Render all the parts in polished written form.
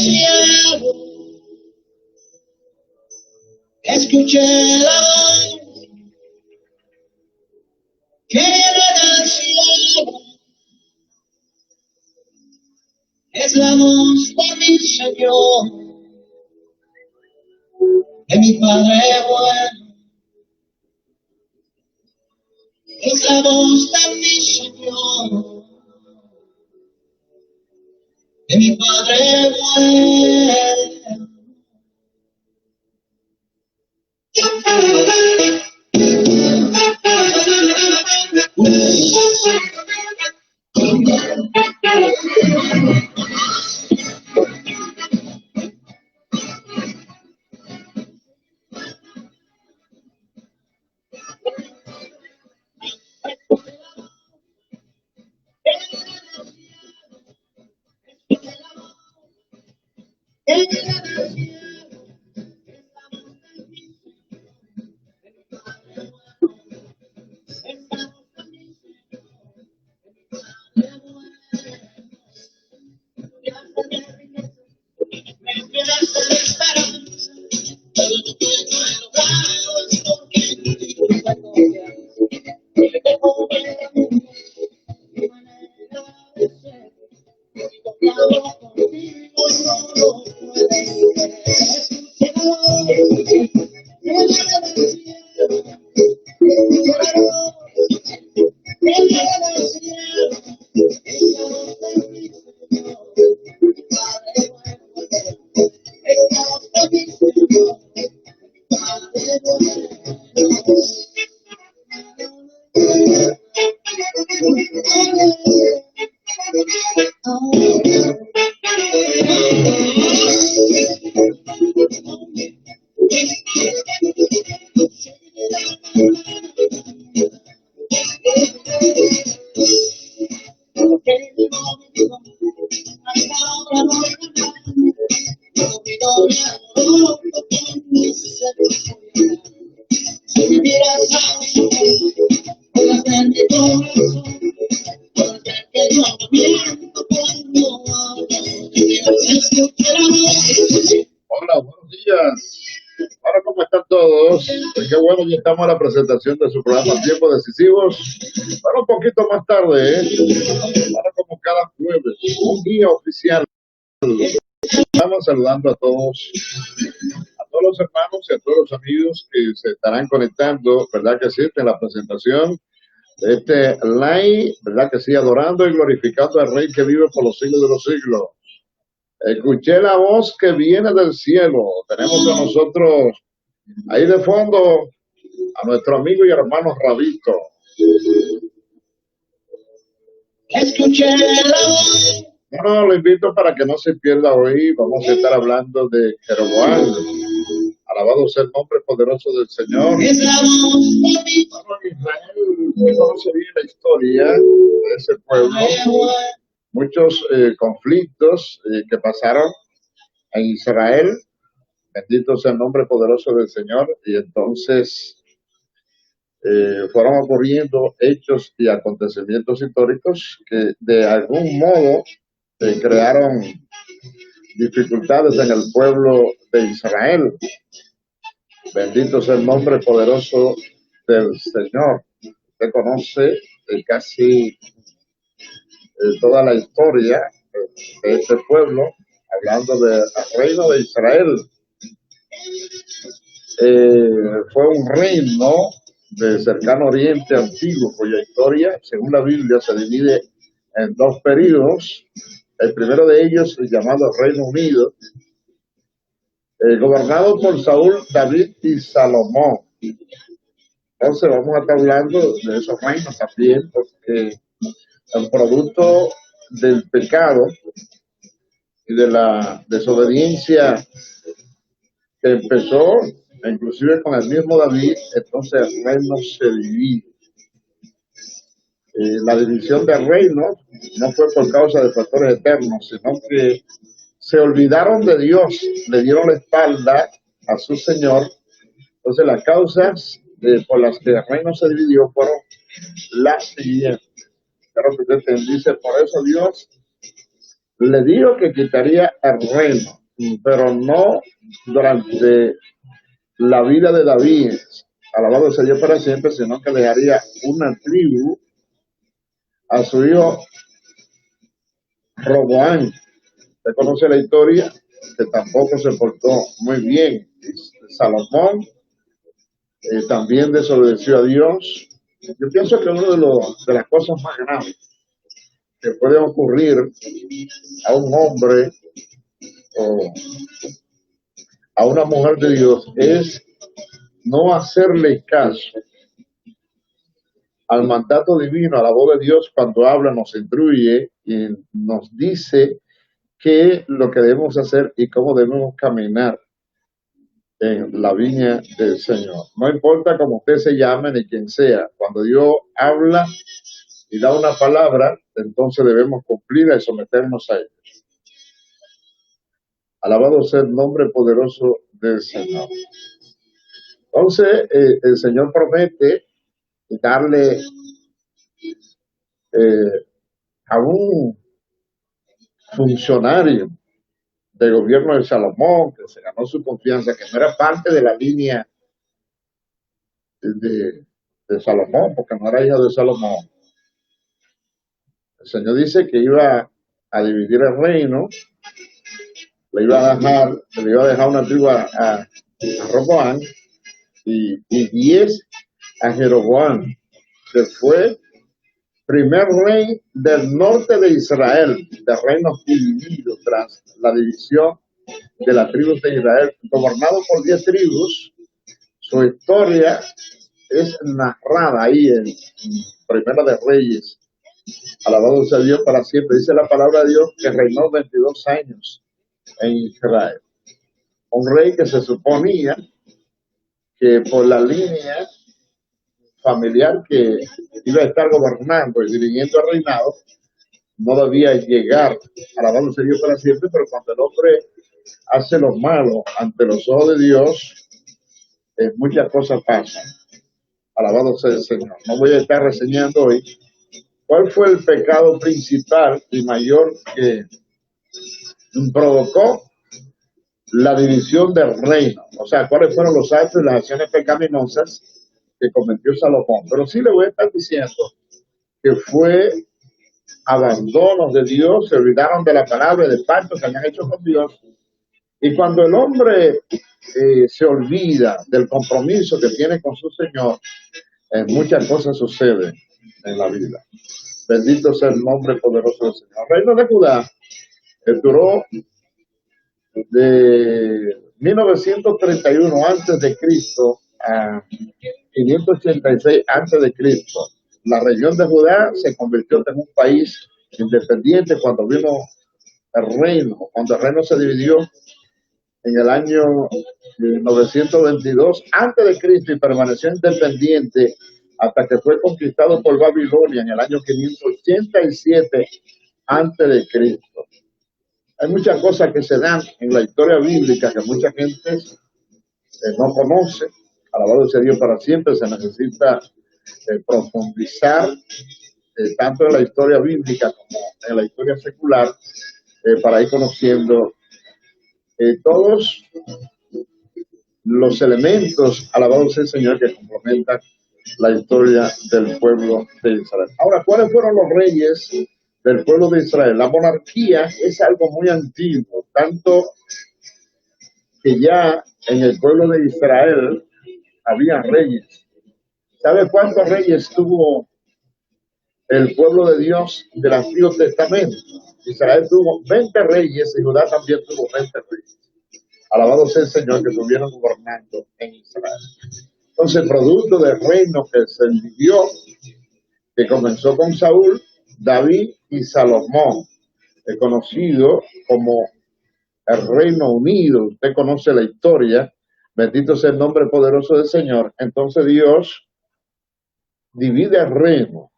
cielo, escuché la voz que viene del cielo, es la voz de mi Señor, de mi Padre bueno, es la voz de mi Señor, de mi Padre bueno. Hola, buenos días. Ahora, ¿cómo están todos? Qué bueno, ya estamos a la presentación de su programa Tiempos Decisivos. Bueno, un poquito más tarde, ¿eh? Ahora como cada jueves, un día oficial. Estamos saludando a todos los hermanos y a todos los amigos que se estarán conectando, ¿verdad que sí? En la presentación de este live, ¿verdad que sí? Adorando y glorificando al Rey que vive por los siglos de los siglos. Escuché la voz que viene del cielo. Tenemos a nosotros ahí de fondo a nuestro amigo y hermano Rabito. Escuché la voz. Bueno, lo invito para que no se pierda hoy. Vamos a estar hablando de Jeroboam. Alabado sea el nombre poderoso del Señor. Es la voz de mi Bueno, Israel conoce bien la historia de ese pueblo. Muchos conflictos que pasaron en Israel. Bendito sea el nombre poderoso del Señor. Y entonces fueron ocurriendo hechos y acontecimientos históricos que de algún modo crearon dificultades en el pueblo de Israel. Bendito sea el nombre poderoso del Señor. Usted conoce casi toda la historia de este pueblo, hablando del reino de Israel. Fue un reino del cercano oriente antiguo, cuya historia, según la Biblia, se divide en dos periodos. El primero de ellos, llamado Reino Unido, gobernado por Saúl, David y Salomón. Entonces vamos a estar hablando de esos reinos también, porque el producto del pecado y de la desobediencia que empezó, inclusive con el mismo David, entonces el reino se divide. La división del reino no fue por causa de factores eternos, sino que se olvidaron de Dios, le dieron la espalda a su Señor. Entonces las causas por las que el reino se dividió fueron las siguientes. Claro que usted dice, por eso Dios le dijo que quitaría el reino, pero no durante la vida de David, alabado sea Dios para siempre, sino que dejaría una tribu a su hijo Roboán. Usted conoce la historia, que tampoco se portó muy bien. Salomón también desobedeció a Dios. Yo pienso que una de las cosas más graves que puede ocurrir a un hombre o a una mujer de Dios es no hacerle caso al mandato divino, a la voz de Dios cuando habla, nos instruye y nos dice qué es lo que debemos hacer y cómo debemos caminar en la viña del Señor. No importa cómo usted se llame ni quien sea, cuando Dios habla y da una palabra, entonces debemos cumplirla y someternos a ella. Alabado sea el nombre poderoso del Señor. Entonces, el Señor promete darle a un funcionario del gobierno de Salomón, que se ganó su confianza, que no era parte de la línea de Salomón, porque no era hijo de Salomón. El Señor dice que iba a dividir el reino, le iba a dejar una tribu a Roboán y 10 a Jeroboam, que fue primer rey del norte de Israel, de reinos divididos tras la división de las tribus de Israel, gobernado por 10 tribus. Su historia es narrada ahí en Primera de Reyes. Alabado sea Dios para siempre. Dice la palabra de Dios que reinó 22 años en Israel. Un rey que se suponía que por la línea familiar que iba a estar gobernando y dirigiendo el reinado, no debía llegar. Alabado sea Dios para siempre, pero cuando el hombre hace lo malo ante los ojos de Dios, muchas cosas pasan. Alabado sea el Señor. No voy a estar reseñando hoy cuál fue el pecado principal y mayor que provocó la división del reino. O sea, cuáles fueron los actos y las acciones pecaminosas que cometió Salomón. Pero sí le voy a estar diciendo que fue abandono de Dios, se olvidaron de la palabra, del pacto que habían hecho con Dios. Y cuando el hombre se olvida del compromiso que tiene con su Señor, muchas cosas suceden en la vida. Bendito sea el nombre poderoso del Señor. El reino de Judá duró de 1931 antes de Cristo a 586 antes de Cristo. La región de Judá se convirtió en un país independiente cuando vino el reino, cuando el reino se dividió en el año 922 antes de Cristo y permaneció independiente hasta que fue conquistado por Babilonia en el año 587 antes de Cristo. Hay muchas cosas que se dan en la historia bíblica que mucha gente no conoce. Alabado sea Dios para siempre. Se necesita profundizar tanto en la historia bíblica como en la historia secular para ir conociendo todos los elementos, alabado sea el Señor, que complementan la historia del pueblo de Israel. Ahora, ¿cuáles fueron los reyes del pueblo de Israel? La monarquía es algo muy antiguo, tanto que ya en el pueblo de Israel había reyes. ¿Sabe cuántos reyes tuvo el pueblo de Dios del Antiguo Testamento? Israel tuvo 20 reyes y Judá también tuvo 20 reyes. Alabado sea el Señor, que estuvieron gobernando en Israel. Entonces, producto del reino que se dividió, que comenzó con Saúl, David y Salomón, conocido como el Reino Unido. Usted conoce la historia. Bendito sea el nombre poderoso del Señor. Entonces Dios divide el reino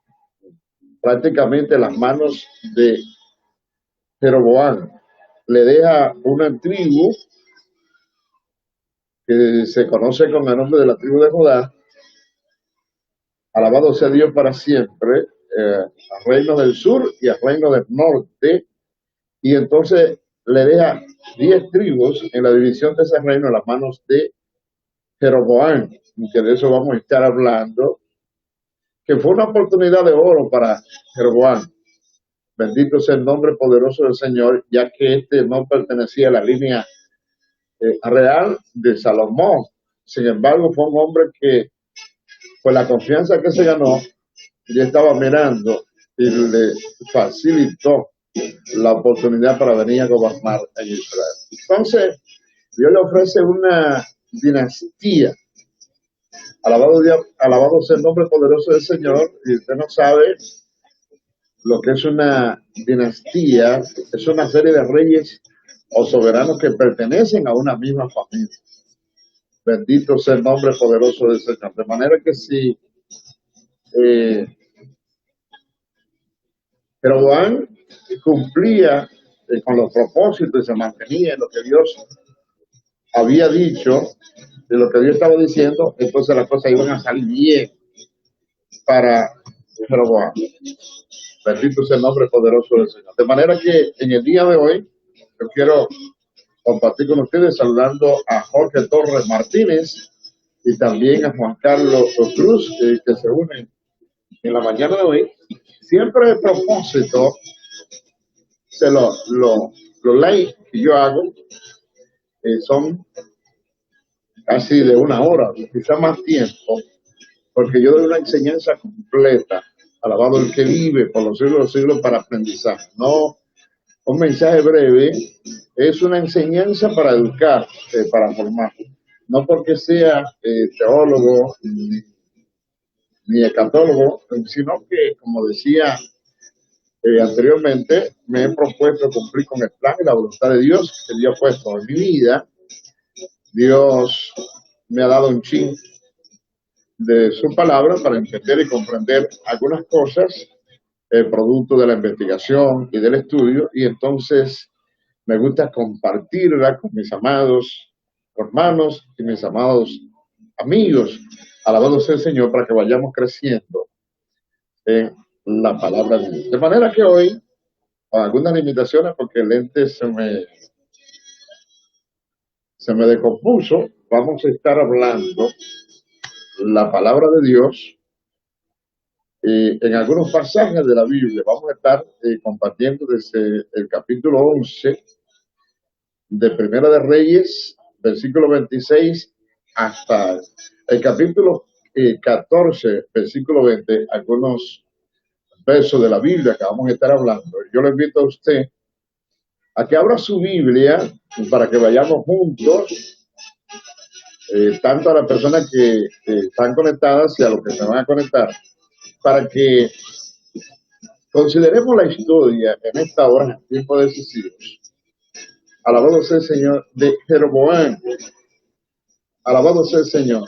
prácticamente en las manos de Jeroboam. Le deja una tribu que se conoce con el nombre de la tribu de Judá. Alabado sea Dios para siempre. Al reino del sur y al reino del norte, y entonces le deja 10 tribus en la división de ese reino en las manos de Jeroboam, que de eso vamos a estar hablando, que fue una oportunidad de oro para Jeroboam. Bendito sea el nombre poderoso del Señor, ya que este no pertenecía a la línea real de Salomón. Sin embargo, fue un hombre que, por la confianza que se ganó, ya estaba mirando y le facilitó la oportunidad para venir a gobernar en Israel. Entonces, Dios le ofrece una dinastía. Alabado sea el nombre poderoso del Señor. Y usted no sabe lo que es una dinastía. Es una serie de reyes o soberanos que pertenecen a una misma familia. Bendito sea el nombre poderoso del Señor. De manera que si Jeroboam cumplía con los propósitos y se mantenía en lo que Dios había dicho, de lo que Dios estaba diciendo, entonces las cosas iban a salir bien para Jeroboam. Bendito sea el nombre poderoso del Señor. De manera que en el día de hoy yo quiero compartir con ustedes saludando a Jorge Torres Martínez y también a Juan Carlos Cruz, que se unen en la mañana de hoy. Siempre el propósito, los live que yo hago son casi de una hora, quizá más tiempo, porque yo doy una enseñanza completa, alabado el que vive por los siglos de los siglos para aprendizaje. No un mensaje breve, es una enseñanza para educar, para formar. No porque sea teólogo ni escatólogo, sino que, como decía anteriormente, me he propuesto cumplir con el plan y la voluntad de Dios que Dios ha puesto en mi vida. Dios me ha dado un chin de su palabra para entender y comprender algunas cosas, producto de la investigación y del estudio, y entonces me gusta compartirla con mis amados hermanos y mis amados amigos. Alabado sea el Señor, para que vayamos creciendo en la palabra de Dios. De manera que hoy, con algunas limitaciones, porque el lente se me descompuso, vamos a estar hablando la palabra de Dios en algunos pasajes de la Biblia. Vamos a estar compartiendo desde el capítulo 11 de Primera de Reyes, versículo 26, hasta el capítulo 14, versículo 20, algunos versos de la Biblia que vamos a estar hablando. Yo le invito a usted a que abra su Biblia para que vayamos juntos, tanto a las personas que están conectadas y a los que se van a conectar, para que consideremos la historia en esta hora, en tiempo decisivo. Alabado sea el Señor, de Jeroboam. Alabado sea el Señor.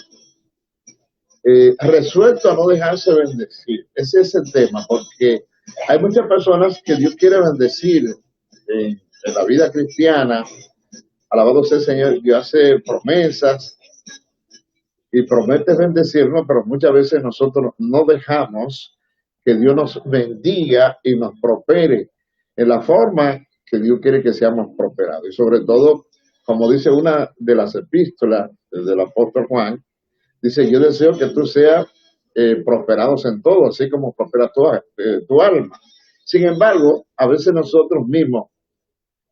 Resuelto a no dejarse bendecir. Ese es el tema, porque hay muchas personas que Dios quiere bendecir en la vida cristiana. Alabado sea el Señor. Dios hace promesas y promete bendecirnos, pero muchas veces nosotros no dejamos que Dios nos bendiga y nos prospere en la forma que Dios quiere que seamos prosperados. Y sobre todo, como dice una de las epístolas del apóstol Juan, dice: yo deseo que tú seas prosperados en todo, así como prospera tu alma. Sin embargo, a veces nosotros mismos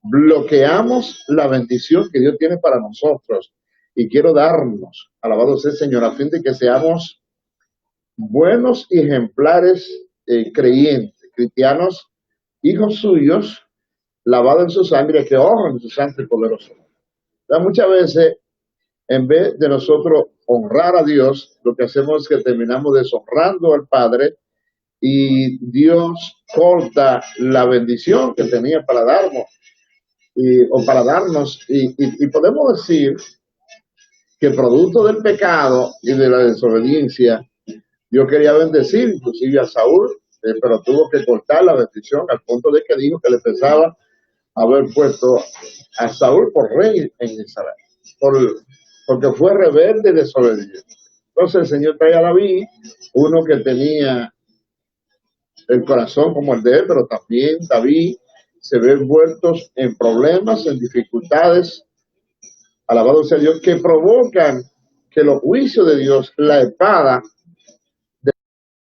bloqueamos la bendición que Dios tiene para nosotros. Y quiero darnos, alabado sea el Señor, a fin de que seamos buenos y ejemplares creyentes, cristianos, hijos suyos, lavados en su sangre, que honran su santo y poderoso. Muchas veces, en vez de nosotros honrar a Dios, lo que hacemos es que terminamos deshonrando al Padre, y Dios corta la bendición que tenía para darnos, y podemos decir que producto del pecado y de la desobediencia, Dios quería bendecir inclusive a Saúl, pero tuvo que cortar la bendición al punto de que dijo que le pensaba haber puesto a Saúl por rey en Israel, porque fue rebelde y desobediente. Entonces el Señor trae a David, uno que tenía el corazón como el de él, pero también David se ven envueltos en problemas, en dificultades, alabado sea Dios, que provocan que los juicios de Dios, la espada de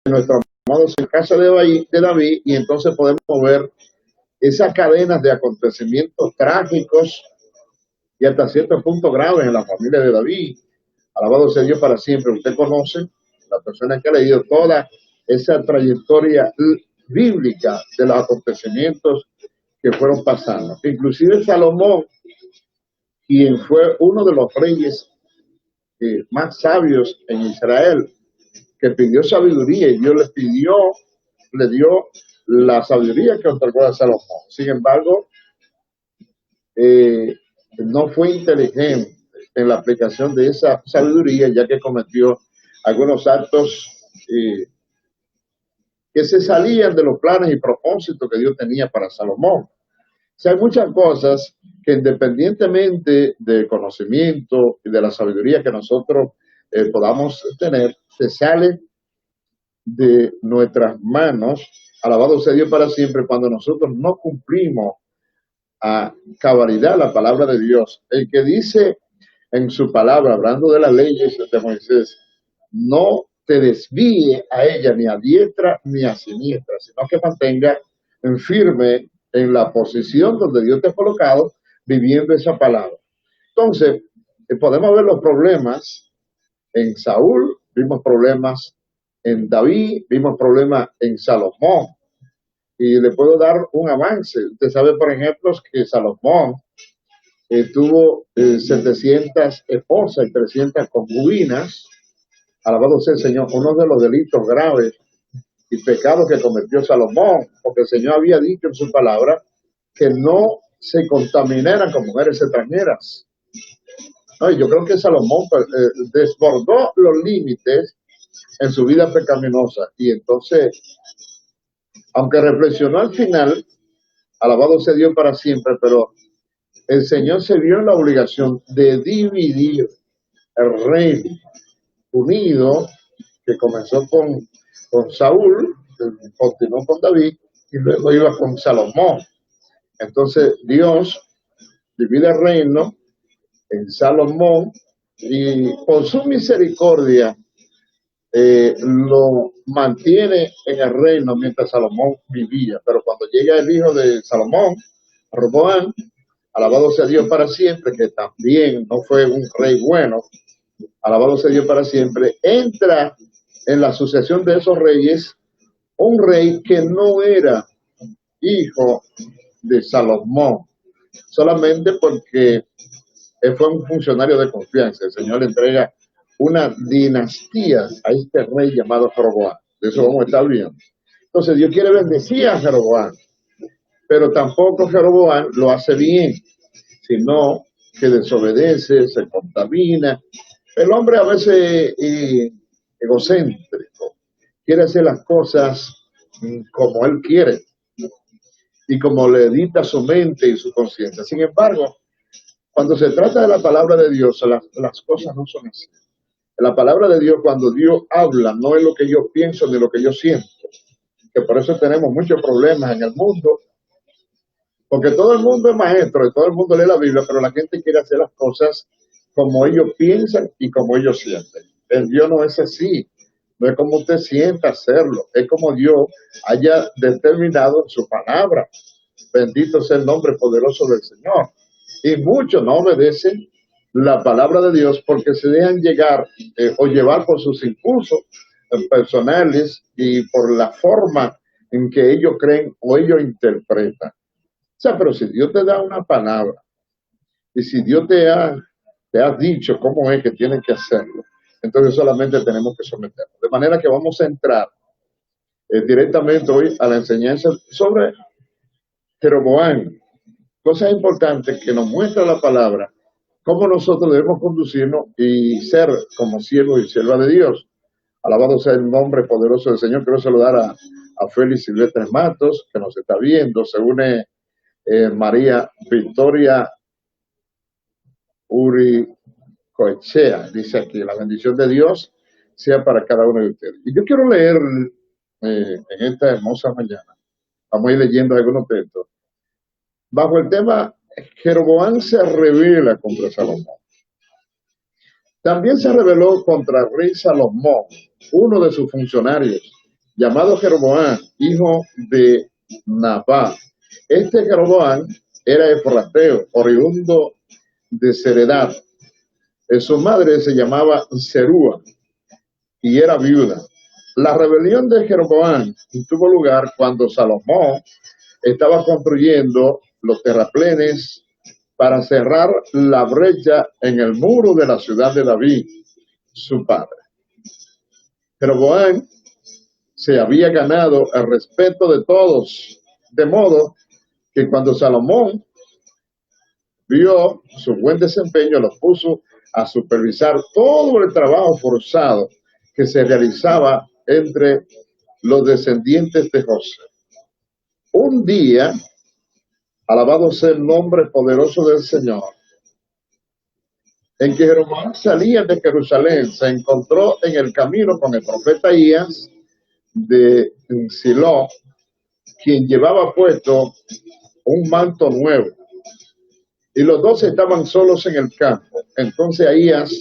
nuestro modo en casa de David, y entonces podemos ver esas cadenas de acontecimientos trágicos y hasta cierto punto graves en la familia de David. Alabado sea Dios para siempre. Usted conoce, la persona que ha leído toda esa trayectoria bíblica de los acontecimientos que fueron pasando. Inclusive Salomón, quien fue uno de los reyes más sabios en Israel, que pidió sabiduría y Dios le dio la sabiduría que otorgó a Salomón. Sin embargo, no fue inteligente en la aplicación de esa sabiduría, ya que cometió algunos actos que se salían de los planes y propósitos que Dios tenía para Salomón. O sea, hay muchas cosas que independientemente del conocimiento y de la sabiduría que nosotros podamos tener, se salen de nuestras manos, alabado sea Dios para siempre, cuando nosotros no cumplimos a cabalidad la palabra de Dios. El que dice en su palabra, hablando de las leyes de Moisés, no te desvíe a ella ni a diestra ni a siniestra, sino que mantenga en firme en la posición donde Dios te ha colocado, viviendo esa palabra. Entonces, podemos ver los problemas en Saúl, vimos problemas en David, vimos problemas en Salomón. Y le puedo dar un avance. Usted sabe, por ejemplo, que Salomón tuvo 700 esposas y 300 concubinas. Alabado sea el Señor. Uno de los delitos graves y pecados que cometió Salomón, porque el Señor había dicho en su palabra que no se contaminaran con mujeres extranjeras. No, y yo creo que Salomón desbordó los límites en su vida pecaminosa. Y entonces, aunque reflexionó al final, alabado sea Dios para siempre, pero el Señor se vio en la obligación de dividir el reino unido, que comenzó con Saúl, que continuó con David, y luego iba con Salomón. Entonces Dios divide el reino en Salomón y por su misericordia lo mantiene en el reino mientras Salomón vivía. Pero cuando llega el hijo de Salomón, Roboam, alabado sea Dios para siempre, que también no fue un rey bueno, alabado sea Dios para siempre, entra en la sucesión de esos reyes un rey que no era hijo de Salomón, solamente porque él fue un funcionario de confianza. El Señor le entrega una dinastía a este rey llamado Jeroboam. De eso vamos a estar viendo. Entonces Dios quiere bendecir a Jeroboam, pero tampoco Jeroboam lo hace bien, sino que desobedece, se contamina. El hombre a veces egocéntrico, quiere hacer las cosas como él quiere y como le dicta su mente y su conciencia. Sin embargo, cuando se trata de la palabra de Dios, las cosas no son así. La palabra de Dios, cuando Dios habla, no es lo que yo pienso ni lo que yo siento. Que por eso tenemos muchos problemas en el mundo, porque todo el mundo es maestro y todo el mundo lee la Biblia, pero la gente quiere hacer las cosas como ellos piensan y como ellos sienten. El Dios no es así, no es como usted sienta hacerlo, es como Dios haya determinado en su palabra. Bendito sea el nombre poderoso del Señor. Y muchos no obedecen la palabra de Dios porque se dejan llegar o llevar por sus impulsos personales y por la forma en que ellos creen o ellos interpretan. O sea, pero si Dios te da una palabra y si Dios te ha dicho cómo es que tienen que hacerlo, entonces solamente tenemos que someternos. De manera que vamos a entrar directamente hoy a la enseñanza sobre Jeroboam. Cosas importantes que nos muestra la palabra, cómo nosotros debemos conducirnos y ser como siervos y siervas de Dios. Alabado sea el nombre poderoso del Señor. Quiero saludar a Félix Silvestre Matos, que nos está viendo. Se une María Victoria Uricoechea. Dice aquí, la bendición de Dios sea para cada uno de ustedes. Y yo quiero leer en esta hermosa mañana, vamos a ir leyendo algunos textos, Bajo el tema, Jeroboam se rebela contra Salomón. También se rebeló contra el rey Salomón, uno de sus funcionarios, llamado Jeroboam, hijo de Nabat. Este Jeroboam era efrateo, oriundo de Seredad. Su madre se llamaba Serúa y era viuda. La rebelión de Jeroboam tuvo lugar cuando Salomón estaba construyendo los terraplenes para cerrar la brecha en el muro de la ciudad de David, su padre. Jeroboam se había ganado el respeto de todos, de modo que cuando Salomón vio su buen desempeño, lo puso a supervisar todo el trabajo forzado que se realizaba entre los descendientes de José. Un día, alabado sea el nombre poderoso del Señor, en que Jeroboam salía de Jerusalén, se encontró en el camino con el profeta Ahías de Silo, quien llevaba puesto un manto nuevo. Y los dos estaban solos en el campo. Entonces Ahías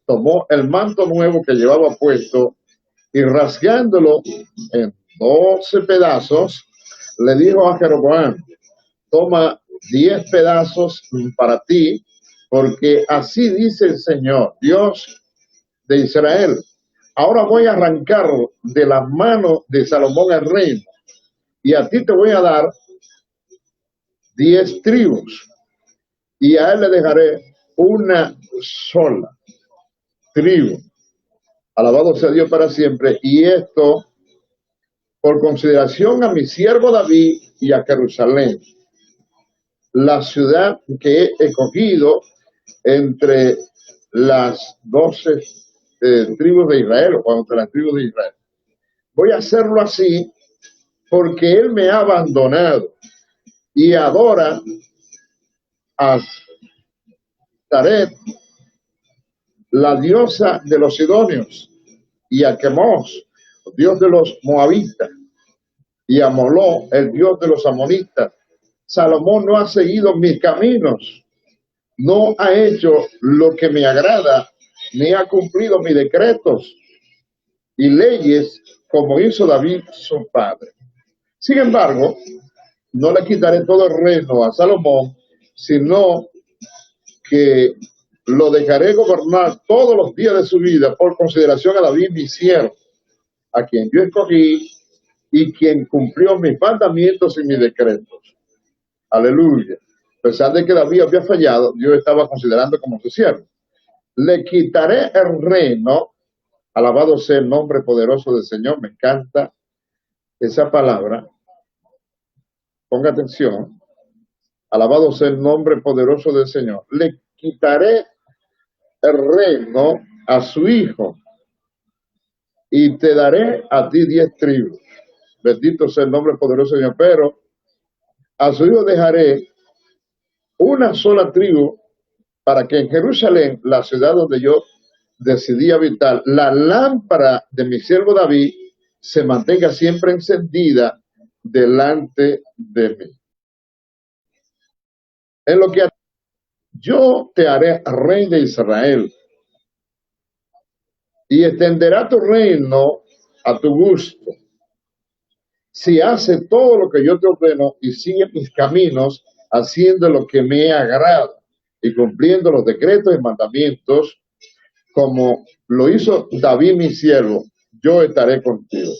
tomó el manto nuevo que llevaba puesto y rasgándolo en 12 pedazos, le dijo a Jeroboam: toma 10 pedazos para ti, porque así dice el Señor, Dios de Israel. Ahora voy a arrancar de las manos de Salomón el reino, y a ti te voy a dar 10 tribus, y a él le dejaré una sola tribu. Alabado sea Dios para siempre. Y esto por consideración a mi siervo David y a Jerusalén, la ciudad que he escogido entre las 12 tribus de Israel, o entre las tribus de Israel. Voy a hacerlo así porque él me ha abandonado y adora a Taret, la diosa de los sidonios, y a Quemos, dios de los moabitas, y a Moló, el dios de los amonitas. Salomón no ha seguido mis caminos, no ha hecho lo que me agrada, ni ha cumplido mis decretos y leyes como hizo David su padre. Sin embargo, no le quitaré todo el reino a Salomón, sino que lo dejaré gobernar todos los días de su vida por consideración a David mi siervo, a quien yo escogí y quien cumplió mis mandamientos y mis decretos. Aleluya. A pesar de que David había fallado, Dios estaba considerando como su siervo. Le quitaré el reino, alabado sea el nombre poderoso del Señor. Me encanta esa palabra. Ponga atención. Alabado sea el nombre poderoso del Señor. Le quitaré el reino a su hijo y te daré a ti 10 tribus. Bendito sea el nombre poderoso del Señor. Pero a su hijo dejaré una sola tribu para que en Jerusalén, la ciudad donde yo decidí habitar, la lámpara de mi siervo David se mantenga siempre encendida delante de mí. En lo que yo te haré rey de Israel y extenderá tu reino a tu gusto. Si hace todo lo que yo te ordeno y sigue mis caminos, haciendo lo que me agrada y cumpliendo los decretos y mandamientos, como lo hizo David mi siervo, yo estaré contigo.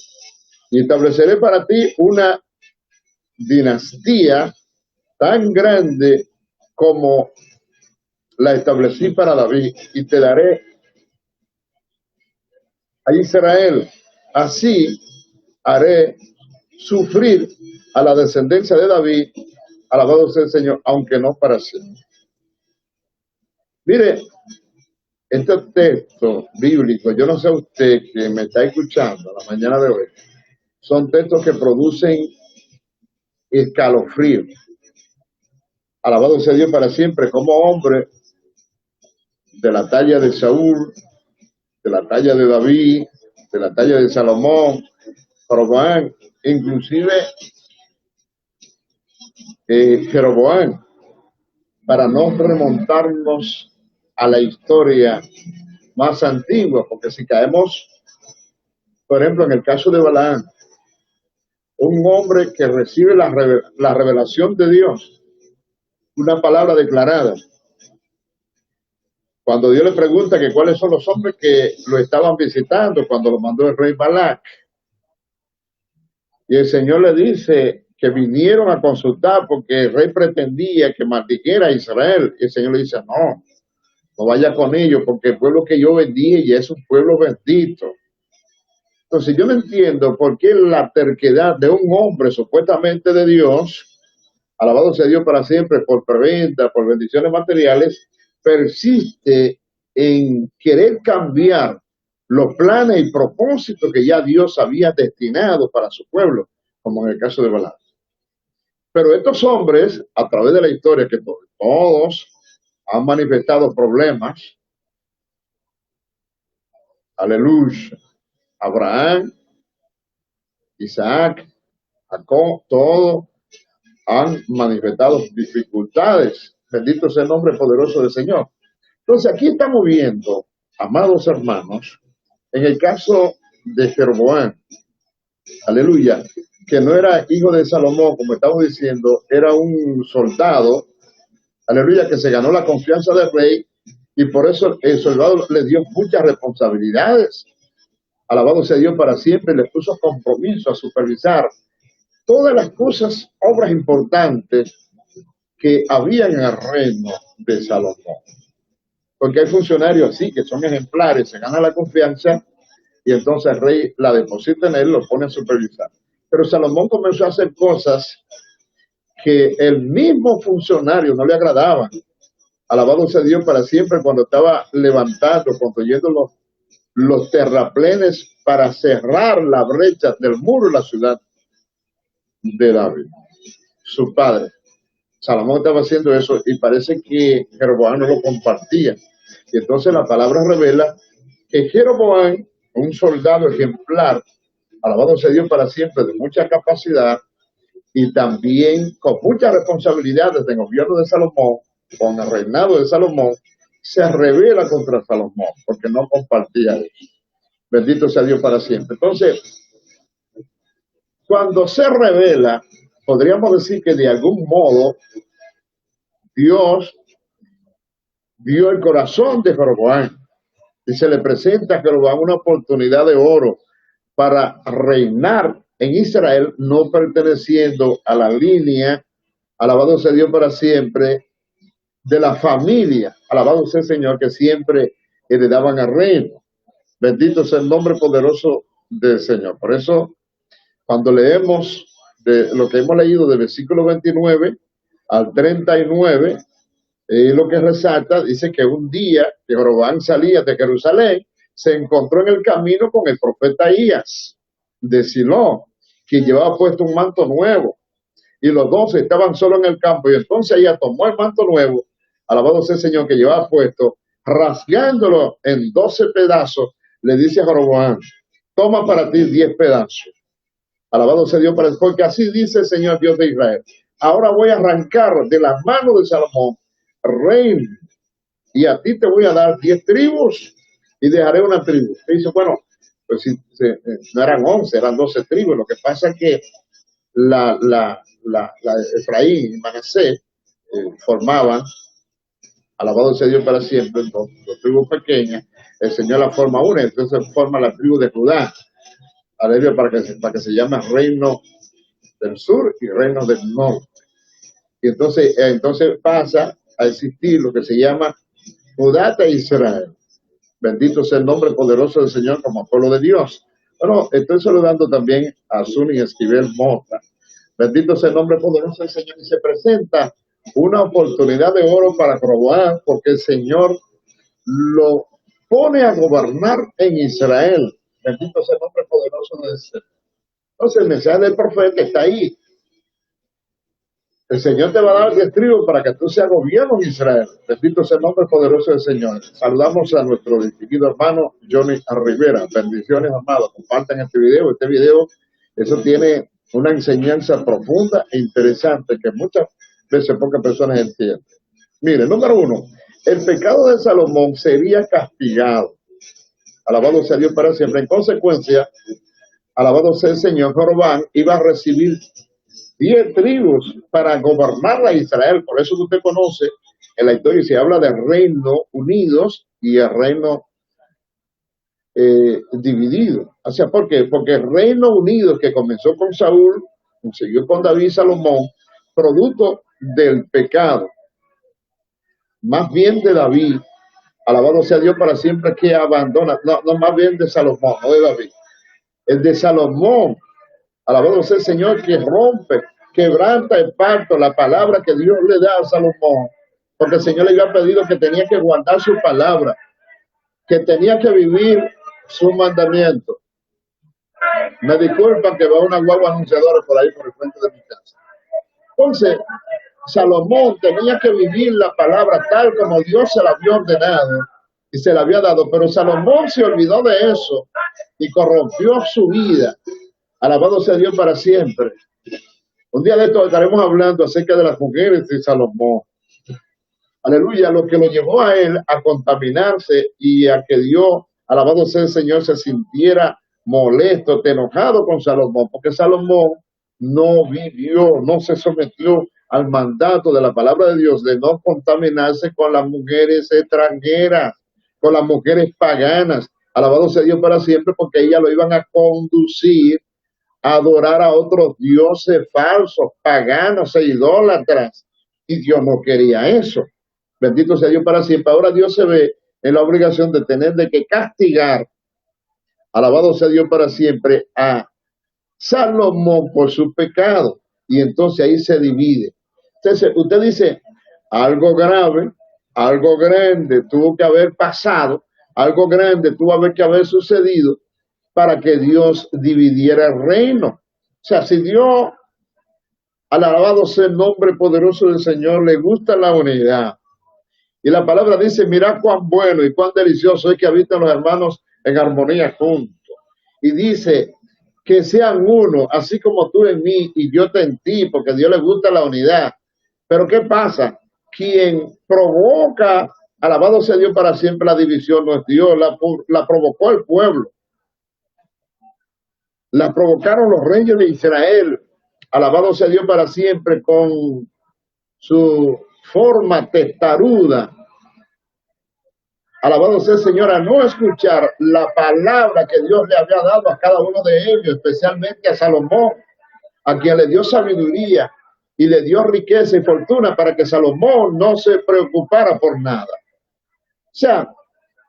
Y estableceré para ti una dinastía tan grande como la establecí para David, y te daré a Israel. Así haré sufrir a la descendencia de David, alabado sea el Señor, aunque no para siempre. Mire, este texto bíblico, yo no sé usted que me está escuchando la mañana de hoy, son textos que producen escalofrío. Alabado sea Dios para siempre. Como hombre de la talla de Saúl, de la talla de David, de la talla de Salomón, Roboam, inclusive Jeroboam, para no remontarnos a la historia más antigua, porque si caemos, por ejemplo, en el caso de Balaam, un hombre que recibe la revelación de Dios, una palabra declarada, cuando Dios le pregunta que cuáles son los hombres que lo estaban visitando cuando lo mandó el rey Balac, y el Señor le dice que vinieron a consultar porque el rey pretendía que maldijera a Israel, y el Señor le dice, no vaya con ellos porque el pueblo que yo bendiga ya es un pueblo bendito. Entonces yo no entiendo por qué la terquedad de un hombre supuestamente de Dios, alabado sea Dios para siempre, por preventa, por bendiciones materiales, persiste en querer cambiar los planes y propósitos que ya Dios había destinado para su pueblo, como en el caso de Balaam. Pero estos hombres, a través de la historia, que todos han manifestado problemas, aleluya, Abraham, Isaac, Jacob, todos han manifestado dificultades. Bendito sea el nombre poderoso del Señor. Entonces aquí estamos viendo, amados hermanos, en el caso de Jeroboam, aleluya, que no era hijo de Salomón, como estamos diciendo, era un soldado, aleluya, que se ganó la confianza del rey y por eso el soldado le dio muchas responsabilidades. Alabado sea Dios para siempre, le puso compromiso a supervisar todas las cosas, obras importantes que había en el reino de Salomón. Porque hay funcionarios así, que son ejemplares, se ganan la confianza y entonces el rey la deposita en él, lo pone a supervisar. Pero Salomón comenzó a hacer cosas que el mismo funcionario no le agradaban. Alabado sea Dios para siempre, cuando estaba levantando, construyendo los terraplenes para cerrar la brecha del muro de la ciudad de David, su padre. Salomón estaba haciendo eso y parece que Jeroboam no lo compartía. Y entonces la palabra revela que Jeroboam, un soldado ejemplar, alabado sea Dios para siempre, de mucha capacidad y también con muchas responsabilidades del gobierno de Salomón, con el reinado de Salomón, se revela contra Salomón porque no compartía eso. Bendito sea Dios para siempre. Entonces, cuando se revela, podríamos decir que de algún modo Dios vio el corazón de Jeroboam y se le presenta a Jeroboam una oportunidad de oro para reinar en Israel, no perteneciendo a la línea, alabado sea Dios para siempre, de la familia, alabado sea el Señor, que siempre heredaban el reino. Bendito sea el nombre poderoso del Señor. Por eso, cuando leemos de lo que hemos leído del versículo 29 al 39, lo que resalta, dice que un día que Jeroboam salía de Jerusalén, se encontró en el camino con el profeta Ahías de Silo, que llevaba puesto un manto nuevo, y los dos estaban solo en el campo, y entonces ella tomó el manto nuevo, alabado sea el Señor, que llevaba puesto, rasgándolo en 12 pedazos, le dice a Jeroboam, toma para ti 10 pedazos. Alabado sea Dios para el porque así dice el Señor Dios de Israel. Ahora voy a arrancar de las manos de Salomón reino, y a ti te voy a dar 10 tribus y dejaré una tribu. Y dice, bueno, pues si, no eran 11, eran 12 tribus. Lo que pasa es que la Efraín y Manasés formaban, alabado sea Dios para siempre, dos tribus pequeñas. El Señor la forma una, entonces forma la tribu de Judá, aleluya, para que se llame reino del sur y reino del norte. Y entonces pasa a existir lo que se llama Judá e Israel. Bendito sea el nombre poderoso del Señor como pueblo de Dios. Bueno, estoy saludando también a Zuni Esquivel Mota. Bendito sea el nombre poderoso del Señor. Y se presenta una oportunidad de oro para Jeroboam, porque el Señor lo pone a gobernar en Israel. Bendito sea el nombre poderoso del Señor. Entonces el mensaje del profeta está ahí. El Señor te va a dar 10 tribus para que tú seas gobierno en Israel. Bendito sea el nombre poderoso del Señor. Saludamos a nuestro distinguido hermano Johnny Rivera. Bendiciones, amados. Compartan este video. Eso tiene una enseñanza profunda e interesante que muchas veces pocas personas entienden. Mire, número uno, el pecado de Salomón sería castigado. Alabado sea Dios para siempre. En consecuencia, alabado sea el Señor, Jorobán iba a recibir 10 tribus para gobernar a Israel. Por eso que usted conoce en la historia se habla de reino unidos y el reino dividido. O sea, ¿por qué? Porque el Reino Unido que comenzó con Saúl, siguió con David y Salomón, producto del pecado, más bien de David, alabado sea Dios para siempre, que abandona, no más bien de Salomón, no de David, el de Salomón, alabado sea el Señor, que rompe, quebranta el pacto, la palabra que Dios le da a Salomón, porque el Señor le había pedido que tenía que guardar su palabra, que tenía que vivir su mandamiento. Me disculpan que va una guagua anunciadora por ahí por el frente de mi casa. Entonces, Salomón tenía que vivir la palabra tal como Dios se la había ordenado y se la había dado, pero Salomón se olvidó de eso y corrompió su vida. Alabado sea Dios para siempre. Un día de esto estaremos hablando acerca de las mujeres de Salomón. Aleluya, lo que lo llevó a él a contaminarse y a que Dios, alabado sea el Señor, se sintiera molesto, enojado con Salomón, porque Salomón no vivió, no se sometió al mandato de la palabra de Dios de no contaminarse con las mujeres extranjeras, con las mujeres paganas. Alabado sea Dios para siempre, porque ellas lo iban a conducir a adorar a otros dioses falsos, paganos e idólatras. Y Dios no quería eso. Bendito sea Dios para siempre. Ahora Dios se ve en la obligación de tener de que castigar, alabado sea Dios para siempre, a Salomón por su pecado. Y entonces ahí se divide. Entonces usted dice, algo grave, algo grande tuvo que haber pasado, algo grande tuvo que haber sucedido para que Dios dividiera el reino. O sea, si Dios, alabado sea el nombre poderoso del Señor, le gusta la unidad. Y la palabra dice, mira cuán bueno y cuán delicioso es que habitan los hermanos en armonía juntos. Y dice, que sean uno, así como tú en mí y yo en ti, porque a Dios le gusta la unidad. Pero ¿qué pasa? Quien provoca, alabado sea Dios para siempre, la división no es Dios, la provocó el pueblo. La provocaron los reyes de Israel, alabado sea Dios para siempre, con su forma testaruda. Alabado sea el Señor, a no escuchar la palabra que Dios le había dado a cada uno de ellos, especialmente a Salomón, a quien le dio sabiduría y le dio riqueza y fortuna para que Salomón no se preocupara por nada. O sea,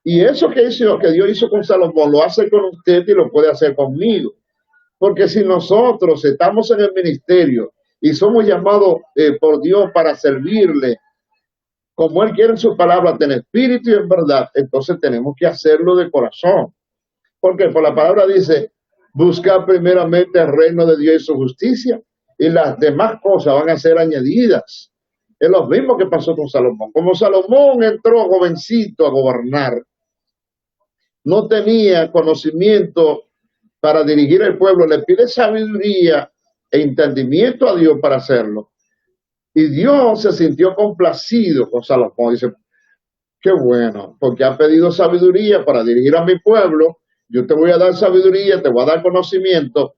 y eso que Dios hizo con Salomón lo hace con usted y lo puede hacer conmigo. Porque si nosotros estamos en el ministerio y somos llamados por Dios para servirle, como Él quiere en su palabra, en espíritu y en verdad, entonces tenemos que hacerlo de corazón. Porque por la palabra dice, buscar primeramente el reino de Dios y su justicia, y las demás cosas van a ser añadidas. Es lo mismo que pasó con Salomón. Como Salomón entró jovencito a gobernar, no tenía conocimiento para dirigir el pueblo, le pide sabiduría e entendimiento a Dios para hacerlo. Y Dios se sintió complacido con Salomón. Dice, qué bueno, porque ha pedido sabiduría para dirigir a mi pueblo. Yo te voy a dar sabiduría, te voy a dar conocimiento.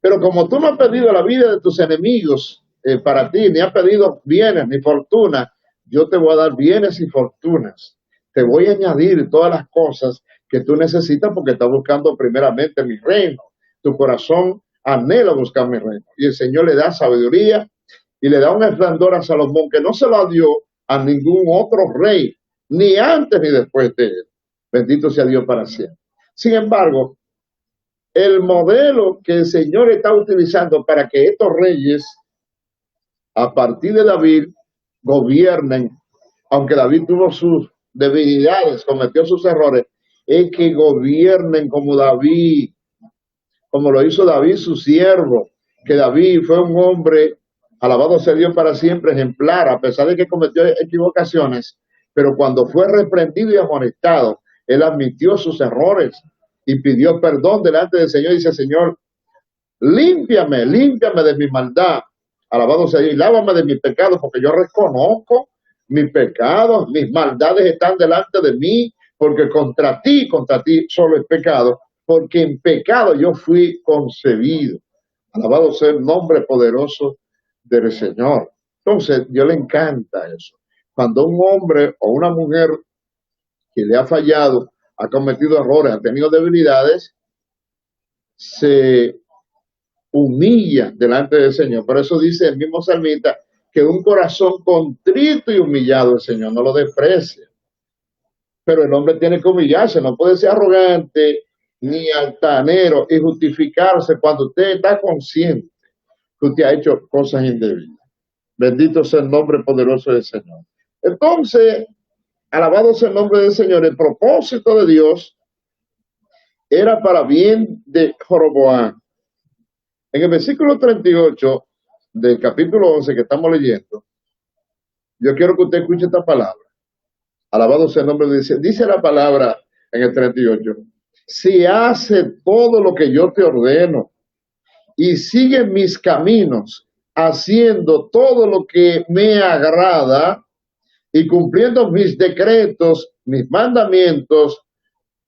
Pero como tú no has pedido la vida de tus enemigos para ti, ni has pedido bienes ni fortuna, yo te voy a dar bienes y fortunas. Te voy a añadir todas las cosas que tú necesitas porque estás buscando primeramente mi reino. Tu corazón anhela buscar mi reino. Y el Señor le da sabiduría y le da un esplendor a Salomón que no se lo dio a ningún otro rey, ni antes ni después de él. Bendito sea Dios para siempre. Sin embargo, el modelo que el Señor está utilizando para que estos reyes, a partir de David, gobiernen, aunque David tuvo sus debilidades, cometió sus errores, es que gobiernen como David, como lo hizo David su siervo, que David fue un hombre, alabado sea Dios para siempre, ejemplar, a pesar de que cometió equivocaciones, pero cuando fue reprendido y amonestado, él admitió sus errores y pidió perdón delante del Señor y dice, Señor, límpiame de mi maldad, Alabado sea Dios. Y lávame de mis pecados, porque yo reconozco mis pecados, mis maldades están delante de mí, porque contra ti solo es pecado, porque en pecado yo fui concebido. Alabado sea el nombre poderoso del Señor. Entonces, Dios le encanta eso. Cuando un hombre o una mujer que le ha fallado, ha cometido errores, ha tenido debilidades, se humilla delante del Señor. Por eso dice el mismo salmista que un corazón contrito y humillado el Señor no lo desprecia. Pero el hombre tiene que humillarse, no puede ser arrogante ni altanero y justificarse cuando usted está consciente que usted ha hecho cosas indebidas. Bendito sea el nombre poderoso del Señor. Entonces, alabado sea el nombre del Señor, el propósito de Dios era para bien de Jeroboam. En el versículo 38 del capítulo 11 que estamos leyendo, yo quiero que usted escuche esta palabra. Alabado sea el nombre de Dios. Dice la palabra en el 38. Si hace todo lo que yo te ordeno y sigue mis caminos, haciendo todo lo que me agrada y cumpliendo mis decretos, mis mandamientos,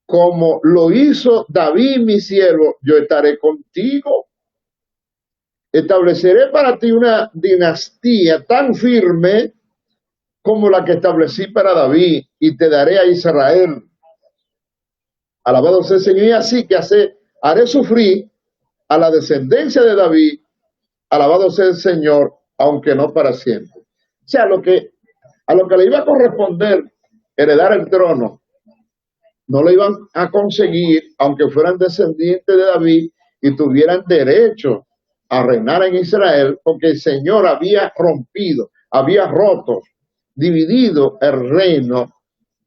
como lo hizo David, mi siervo, yo estaré contigo. Estableceré para ti una dinastía tan firme como la que establecí para David, y te daré a Israel. Alabado sea el Señor. Y así que haré sufrir a la descendencia de David, alabado sea el Señor, aunque no para siempre. O sea, a lo que le iba a corresponder heredar el trono, no lo iban a conseguir, aunque fueran descendientes de David y tuvieran derecho a reinar en Israel, porque el Señor había rompido, había roto, dividido el reino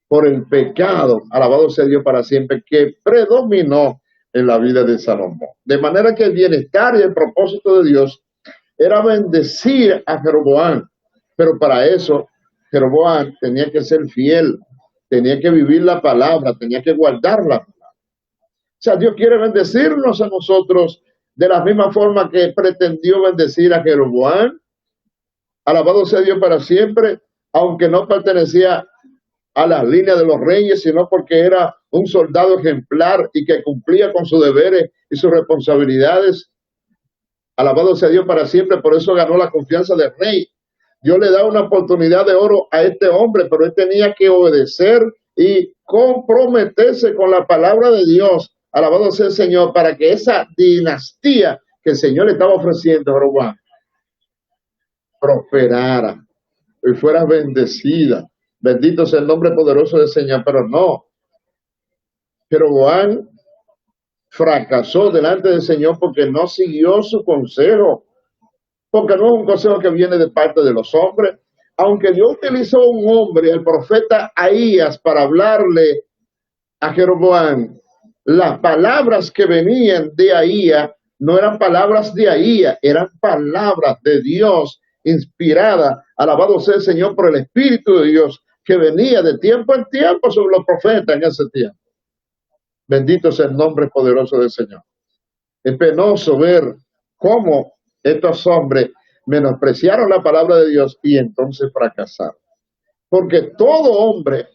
por el pecado, alabado sea Dios para siempre, que predominó en la vida de Salomón. De manera que el bienestar y el propósito de Dios era bendecir a Jeroboam, pero para eso Jeroboam tenía que ser fiel, tenía que vivir la palabra, tenía que guardar la palabra. O sea, Dios quiere bendecirnos a nosotros de la misma forma que pretendió bendecir a Jeroboam. Alabado sea Dios para siempre, aunque no pertenecía a las líneas de los reyes, sino porque era un soldado ejemplar y que cumplía con sus deberes y sus responsabilidades. Alabado sea Dios para siempre, por eso ganó la confianza del rey. Dios le da una oportunidad de oro a este hombre, pero él tenía que obedecer y comprometerse con la palabra de Dios. Alabado sea el Señor, para que esa dinastía que el Señor le estaba ofreciendo a Jeroboam prosperara y fuera bendecida. Bendito sea el nombre poderoso del Señor, pero no. Jeroboam fracasó delante del Señor porque no siguió su consejo, porque no es un consejo que viene de parte de los hombres. Aunque Dios utilizó a un hombre, el profeta Ahías, para hablarle a Jeroboam, las palabras que venían de Ahías no eran palabras de Ahías, eran palabras de Dios inspiradas, alabado sea el Señor, por el Espíritu de Dios, que venía de tiempo en tiempo sobre los profetas en ese tiempo. Bendito sea el nombre poderoso del Señor. Es penoso ver cómo estos hombres menospreciaron la palabra de Dios y entonces fracasaron. Porque todo hombre,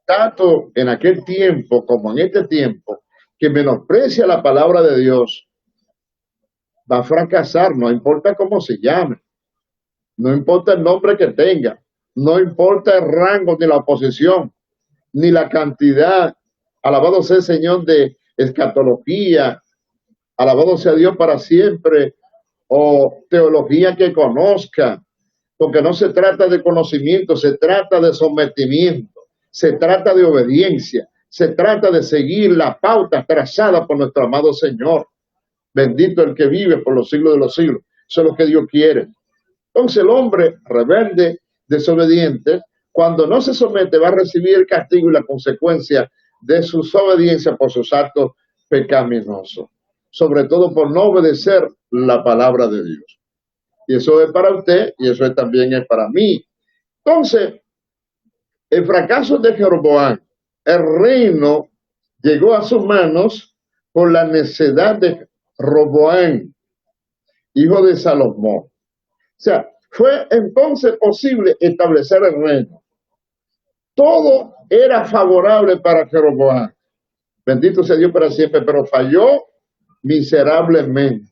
tanto en aquel tiempo como en este tiempo, que menosprecia la palabra de Dios, va a fracasar, no importa cómo se llame, no importa el nombre que tenga, no importa el rango ni la oposición, ni la cantidad, alabado sea el Señor, de escatología, alabado sea Dios para siempre, o teología que conozca, porque no se trata de conocimiento, se trata de sometimiento, se trata de obediencia, se trata de seguir la pauta trazada por nuestro amado Señor. Bendito el que vive por los siglos de los siglos. Eso es lo que Dios quiere. Entonces el hombre rebelde, desobediente, cuando no se somete, va a recibir el castigo y la consecuencia de su desobediencia por sus actos pecaminosos, sobre todo por no obedecer la palabra de Dios. Y eso es para usted y eso también es para mí. Entonces, el fracaso de Jeroboam, el reino llegó a sus manos por la necedad de Roboam, hijo de Salomón. sea, fue entonces posible establecer el reino. Todo era favorable para Jeroboam. Bendito sea Dios para siempre, pero falló miserablemente.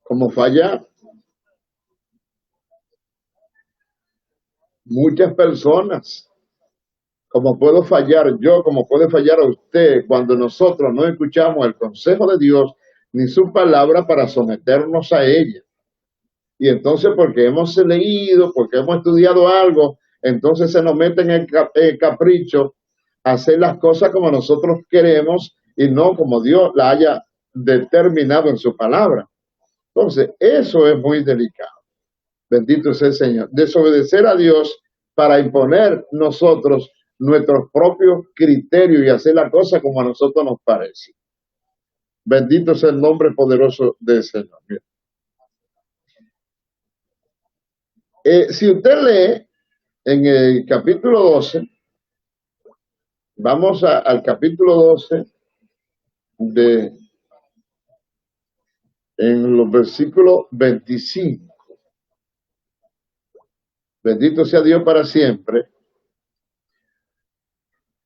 Como falla muchas personas, como puedo fallar yo, como puede fallar a usted, cuando nosotros no escuchamos el consejo de Dios ni su palabra para someternos a ella. Y entonces, porque hemos leído, porque hemos estudiado algo, entonces se nos mete en el capricho hacer las cosas como nosotros queremos y no como Dios la haya determinado en su palabra. Entonces, eso es muy delicado. Bendito sea el Señor. Desobedecer a Dios para imponer nosotros nuestros propios criterios y hacer la cosa como a nosotros nos parece. Bendito sea el nombre poderoso del Señor. Si usted lee en el capítulo 12, vamos al capítulo 12 en los versículos 25. Bendito sea Dios para siempre.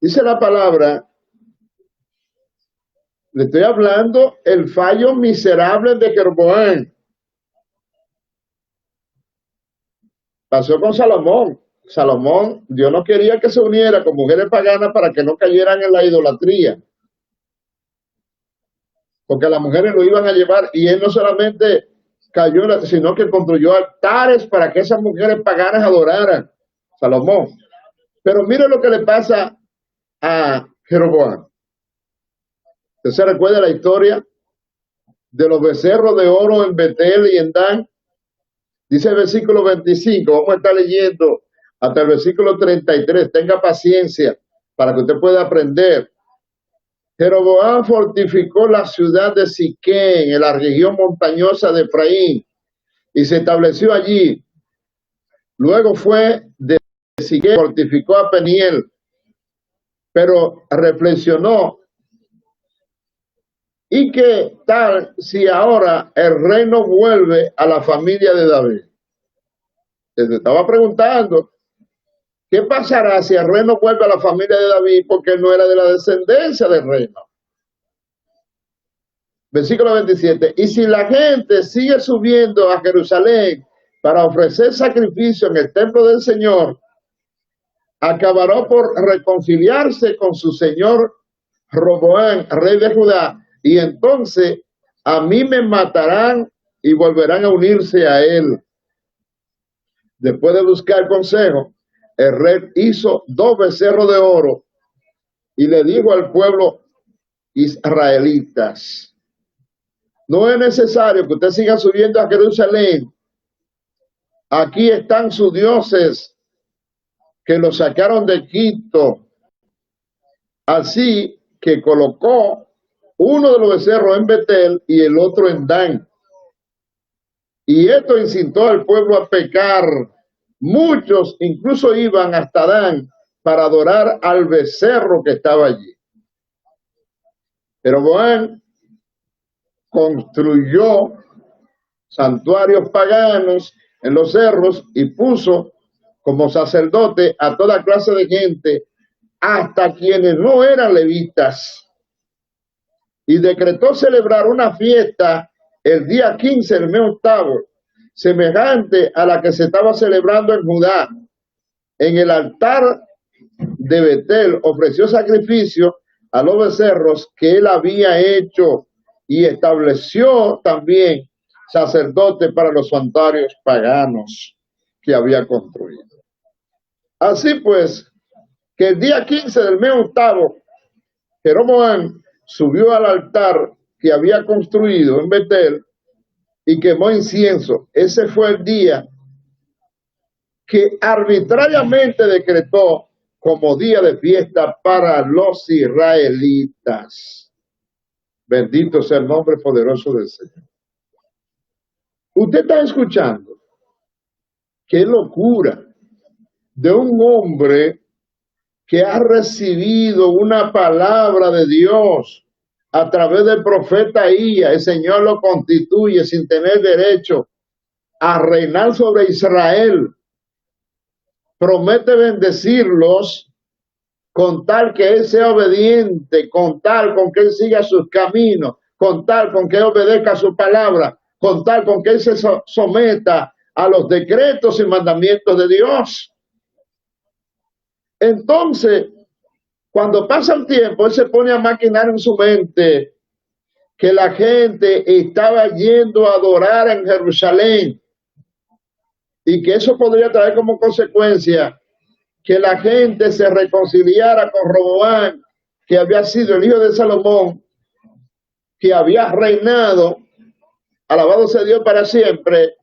Dice la palabra, le estoy hablando el fallo miserable de Jeroboam. Pasó con Salomón. Salomón, Dios no quería que se uniera con mujeres paganas para que no cayeran en la idolatría. Porque las mujeres lo iban a llevar y él no solamente cayó, sino que construyó altares para que esas mujeres paganas adoraran. Salomón. Pero mire lo que le pasa a Jeroboam. ¿Usted se recuerda la historia de los becerros de oro en Betel y en Dan? Dice el versículo 25, vamos a estar leyendo hasta el versículo 33. Tenga paciencia para que usted pueda aprender. Jeroboam fortificó la ciudad de Siquén, en la región montañosa de Efraín, y se estableció allí. Luego fue de Siquén, fortificó a Peniel, pero reflexionó, ¿y qué tal si ahora el reino vuelve a la familia de David? Se estaba preguntando, ¿qué pasará si el reino vuelve a la familia de David? Porque él no era de la descendencia del reino. Versículo 27. Y si la gente sigue subiendo a Jerusalén para ofrecer sacrificio en el templo del Señor, acabará por reconciliarse con su señor Roboam, rey de Judá, y entonces a mí me matarán y volverán a unirse a él. Después de buscar consejo, el rey hizo 2 becerros de oro y le dijo al pueblo israelitas, no es necesario que usted siga subiendo a Jerusalén. Aquí están sus dioses que los sacaron de Egipto. Así que colocó uno de los becerros en Betel y el otro en Dan. Y esto incitó al pueblo a pecar. Muchos incluso iban hasta Dan para adorar al becerro que estaba allí. Pero Jeroboam construyó santuarios paganos en los cerros y puso como sacerdote a toda clase de gente, hasta quienes no eran levitas. Y decretó celebrar una fiesta el día 15 del mes octavo, semejante a la que se estaba celebrando en Judá. En el altar de Betel ofreció sacrificio a los becerros que él había hecho y estableció también sacerdotes para los santuarios paganos que había construido. Así pues, que el día 15 del mes octavo, Jeroboam subió al altar que había construido en Betel y quemó incienso. Ese fue el día que arbitrariamente decretó como día de fiesta para los israelitas. Bendito sea el nombre poderoso del Señor. Usted está escuchando qué locura de un hombre que ha recibido una palabra de Dios a través del profeta Ahías. El Señor lo constituye sin tener derecho a reinar sobre Israel. Promete bendecirlos con tal que él sea obediente, con tal con que él siga sus caminos, con tal con que él obedezca su palabra, con tal con que él se someta a los decretos y mandamientos de Dios. Entonces, cuando pasa el tiempo, él se pone a maquinar en su mente que la gente estaba yendo a adorar en Jerusalén y que eso podría traer como consecuencia que la gente se reconciliara con Roboam, que había sido el hijo de Salomón, que había reinado, alabado sea Dios para siempre,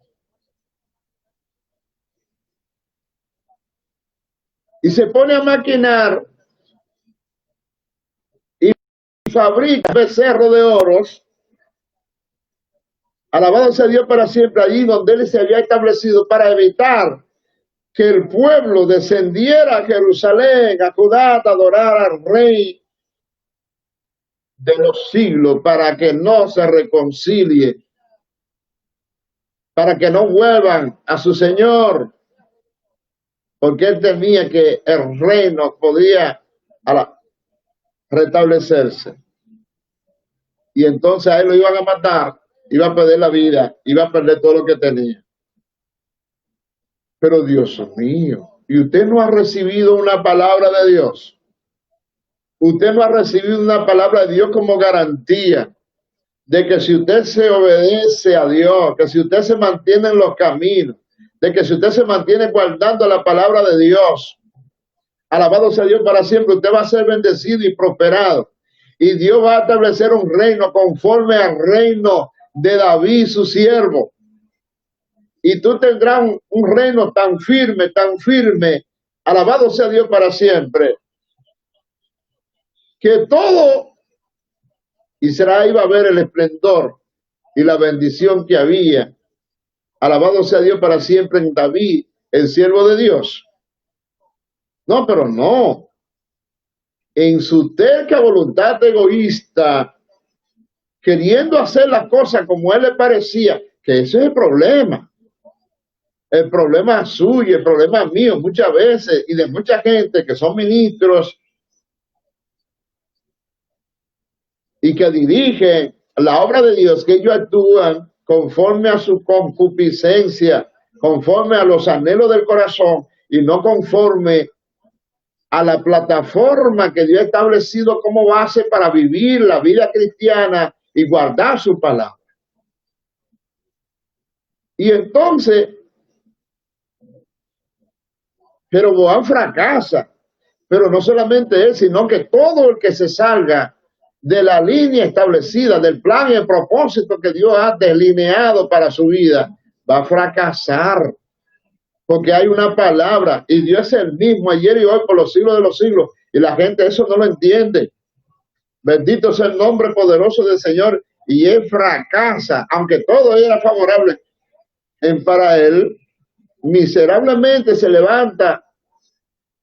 y se pone a maquinar y fabrica becerro de oros, alabado sea Dios para siempre, allí donde él se había establecido para evitar que el pueblo descendiera a Jerusalén, a Judá, a adorar al rey de los siglos, para que no se reconcilie, para que no vuelvan a su Señor, porque él temía que el reino podía restablecerse. Y entonces a él lo iban a matar, iba a perder la vida, iba a perder todo lo que tenía. Pero Dios mío, ¿y usted no ha recibido una palabra de Dios? Usted no ha recibido una palabra de Dios como garantía de que si usted se obedece a Dios, que si usted se mantiene en los caminos, de que si usted se mantiene guardando la palabra de Dios, alabado sea Dios para siempre, usted va a ser bendecido y prosperado. Y Dios va a establecer un reino conforme al reino de David, su siervo. Y tú tendrás un reino tan firme, alabado sea Dios para siempre, que todo Israel iba a ver el esplendor y la bendición que había, alabado sea Dios para siempre en David, el siervo de Dios. No, pero no. En su terca voluntad egoísta, queriendo hacer las cosas como él le parecía, que ese es el problema. El problema suyo, el problema mío, muchas veces, y de mucha gente que son ministros y que dirigen la obra de Dios, que ellos actúan conforme a su concupiscencia, conforme a los anhelos del corazón y no conforme a la plataforma que Dios ha establecido como base para vivir la vida cristiana y guardar su palabra. Y entonces, Jeroboam fracasa, pero no solamente él, sino que todo el que se salga de la línea establecida, del plan y el propósito que Dios ha delineado para su vida, va a fracasar. Porque hay una palabra y Dios es el mismo ayer y hoy por los siglos de los siglos. Y la gente eso no lo entiende. Bendito sea el nombre poderoso del Señor. Y él fracasa, aunque todo era favorable para él, miserablemente se levanta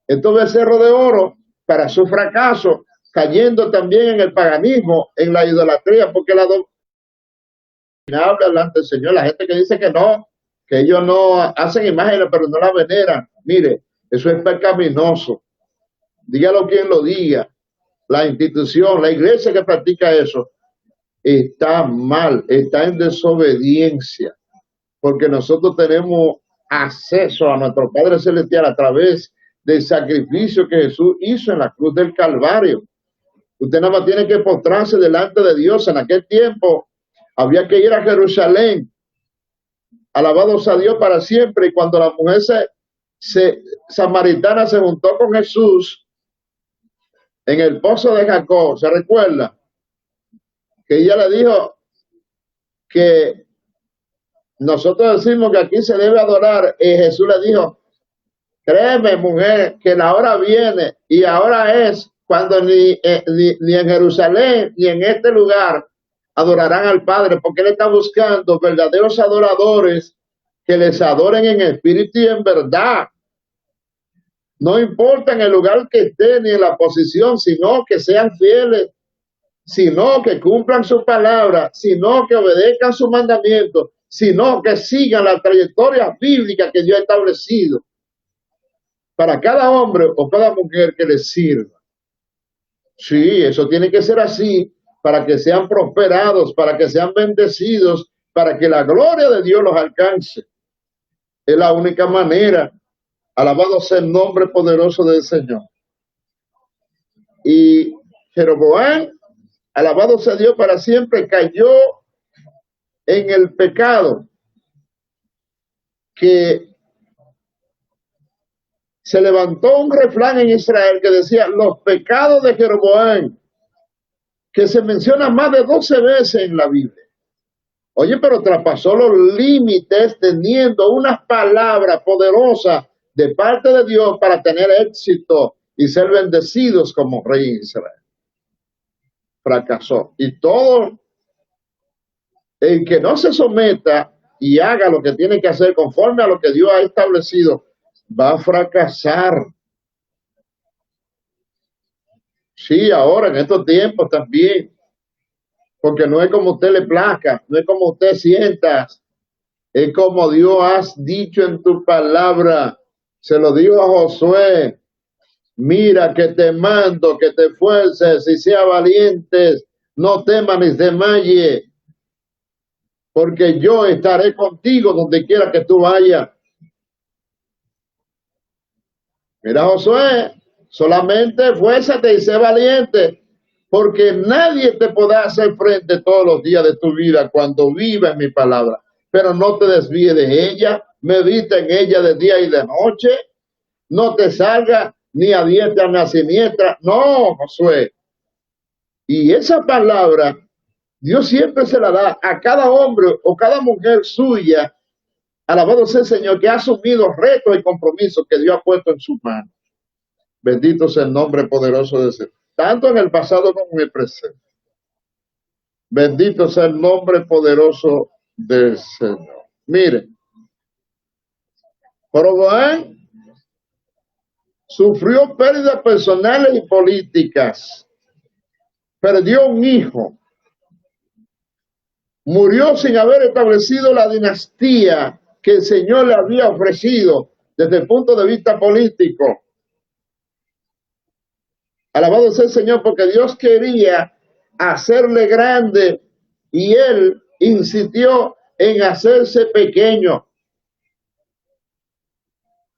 estos becerros de oro para su fracaso, cayendo también en el paganismo, en la idolatría, porque la habla delante del Señor. La gente que dice que no, que ellos no hacen imágenes, pero no la veneran. Mire, eso es pecaminoso. Dígalo quien lo diga. La institución, la iglesia que practica eso, está mal, está en desobediencia, porque nosotros tenemos acceso a nuestro Padre Celestial a través del sacrificio que Jesús hizo en la cruz del Calvario. Usted nada más tiene que postrarse delante de Dios. En aquel tiempo había que ir a Jerusalén, alabados a Dios para siempre. Y cuando la mujer samaritana se juntó con Jesús en el pozo de Jacob, ¿se recuerda? Que ella le dijo que nosotros decimos que aquí se debe adorar, y Jesús le dijo: créeme, mujer, que la hora viene y ahora es cuando ni en Jerusalén ni en este lugar adorarán al Padre, porque Él está buscando verdaderos adoradores que les adoren en espíritu y en verdad. No importa en el lugar que estén ni en la posición, sino que sean fieles, sino que cumplan su palabra, sino que obedezcan su mandamiento, sino que sigan la trayectoria bíblica que Dios ha establecido para cada hombre o cada mujer que les sirva. Sí, eso tiene que ser así para que sean prosperados, para que sean bendecidos, para que la gloria de Dios los alcance. Es la única manera. Alabado sea el nombre poderoso del Señor. Y Jeroboam, alabado sea Dios para siempre, cayó en el pecado que se levantó un refrán en Israel que decía los pecados de Jeroboam, que se menciona más de 12 veces en la Biblia. Oye, pero traspasó los límites teniendo unas palabras poderosas de parte de Dios para tener éxito y ser bendecidos como rey en Israel. Fracasó. Y todo el que no se someta y haga lo que tiene que hacer conforme a lo que Dios ha establecido, va a fracasar. Sí, ahora en estos tiempos también. Porque no es como usted le plazca, no es como usted sienta, es como Dios has dicho en tu palabra. Se lo digo a Josué, mira que te mando, que te esfuerces y sea valientes, no temas ni desmayes, porque yo estaré contigo donde quiera que tú vayas. Mira Josué, solamente esfuérzate y sé valiente, porque nadie te podrá hacer frente todos los días de tu vida cuando viva en mi palabra. Pero no te desvíes de ella, medita en ella de día y de noche, no te salga ni a diestra ni a siniestra. No, Josué. Y esa palabra, Dios siempre se la da a cada hombre o cada mujer suya, alabado sea el Señor, que ha asumido retos y compromisos que Dios ha puesto en sus manos. Bendito sea el nombre poderoso de Dios, tanto en el pasado como en el presente. Bendito sea el nombre poderoso del Señor. Miren, Jeroboam sufrió pérdidas personales y políticas. Perdió un hijo. Murió sin haber establecido la dinastía que el Señor le había ofrecido desde el punto de vista político. Alabado sea el Señor, porque Dios quería hacerle grande y él insistió en hacerse pequeño.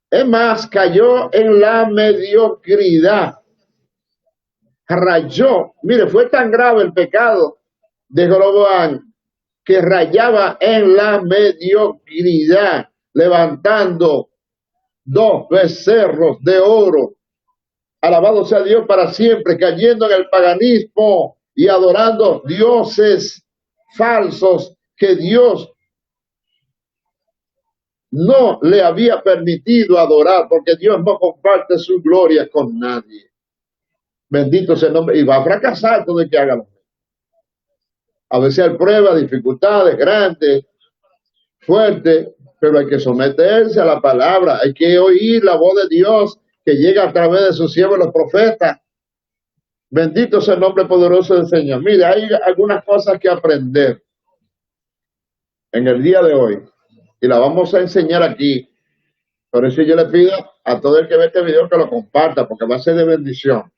Es más, cayó en la mediocridad. Rayó. Mire, fue tan grave el pecado de Jeroboam que rayaba en la mediocridad, levantando 2 becerros de oro. Alabado sea Dios para siempre, cayendo en el paganismo y adorando dioses falsos que Dios no le había permitido adorar, porque Dios no comparte su gloria con nadie. Bendito sea el nombre. Y va a fracasar todo el que haga lo mismo. A veces hay pruebas, dificultades grandes, fuertes, pero hay que someterse a la palabra. Hay que oír la voz de Dios que llega a través de sus siervos los profetas. Bendito sea el nombre poderoso del Señor. Mire, hay algunas cosas que aprender en el día de hoy y la vamos a enseñar aquí. Por eso yo le pido a todo el que ve este video que lo comparta, porque va a ser de bendición.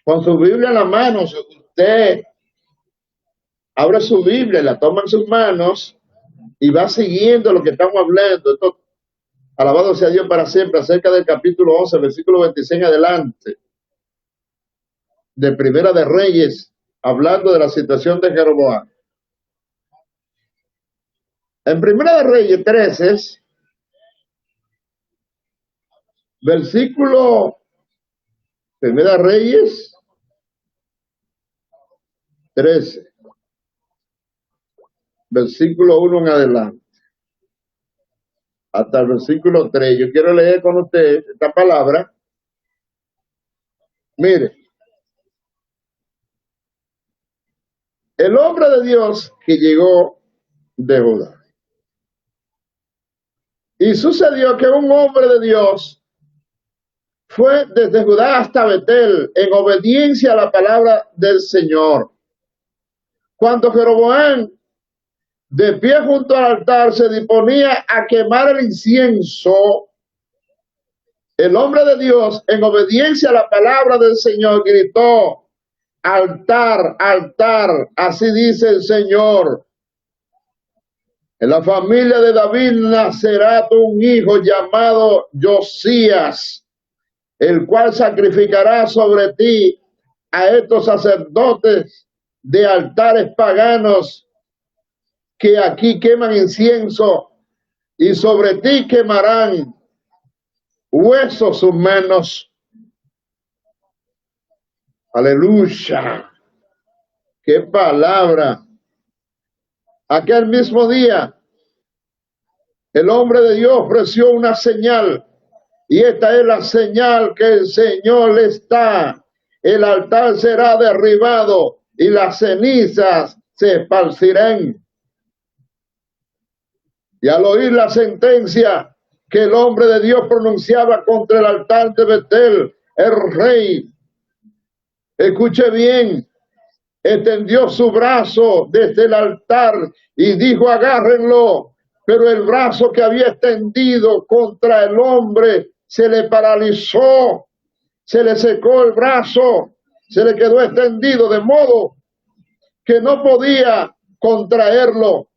Con su Biblia en la mano, si usted abre su Biblia, la toma en sus manos y va siguiendo lo que estamos hablando. Esto, alabado sea Dios para siempre, acerca del capítulo 11, versículo 26 en adelante, de Primera de Reyes, hablando de la situación de Jeroboam. En Primera de Reyes 13, versículo Primera de Reyes 13, versículo 1 en adelante, hasta el versículo 3. Yo quiero leer con usted esta palabra. Mire, el hombre de Dios que llegó de Judá. Y sucedió que un hombre de Dios fue desde Judá hasta Betel en obediencia a la palabra del Señor. Cuando Jeroboam de pie junto al altar, se disponía a quemar el incienso. El hombre de Dios, en obediencia a la palabra del Señor, gritó: altar, altar, así dice el Señor. En la familia de David nacerá un hijo llamado Josías, el cual sacrificará sobre ti a estos sacerdotes de altares paganos que aquí queman incienso, y sobre ti quemarán huesos humanos. Aleluya. Qué palabra. Aquel mismo día, el hombre de Dios ofreció una señal, y esta es la señal que el Señor está. El altar será derribado y las cenizas se esparcirán. Y al oír la sentencia que el hombre de Dios pronunciaba contra el altar de Betel, el rey, escuche bien, extendió su brazo desde el altar y dijo: agárrenlo. Pero el brazo que había extendido contra el hombre se le paralizó, se le secó el brazo, se le quedó extendido de modo que no podía contraerlo.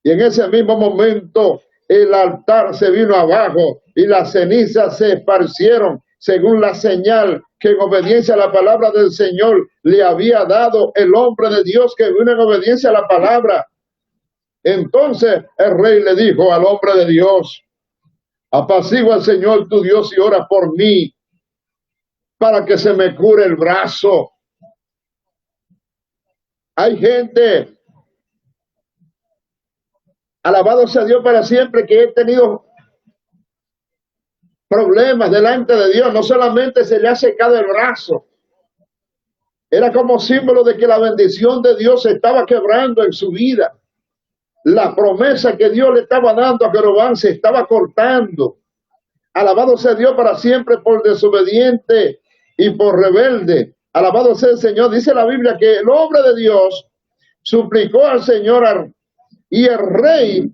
Y en ese mismo momento el altar se vino abajo y las cenizas se esparcieron según la señal que en obediencia a la palabra del Señor le había dado el hombre de Dios que vino en obediencia a la palabra. Entonces el rey le dijo al hombre de Dios: apacigua al Señor tu Dios y ora por mí para que se me cure el brazo. Hay gente, alabado sea Dios para siempre, que he tenido problemas delante de Dios. No solamente se le ha secado el brazo, era como símbolo de que la bendición de Dios se estaba quebrando en su vida. La promesa que Dios le estaba dando a Jeroboam se estaba cortando. Alabado sea Dios para siempre por desobediente y por rebelde. Alabado sea el Señor. Dice la Biblia que el hombre de Dios suplicó al Señor y el rey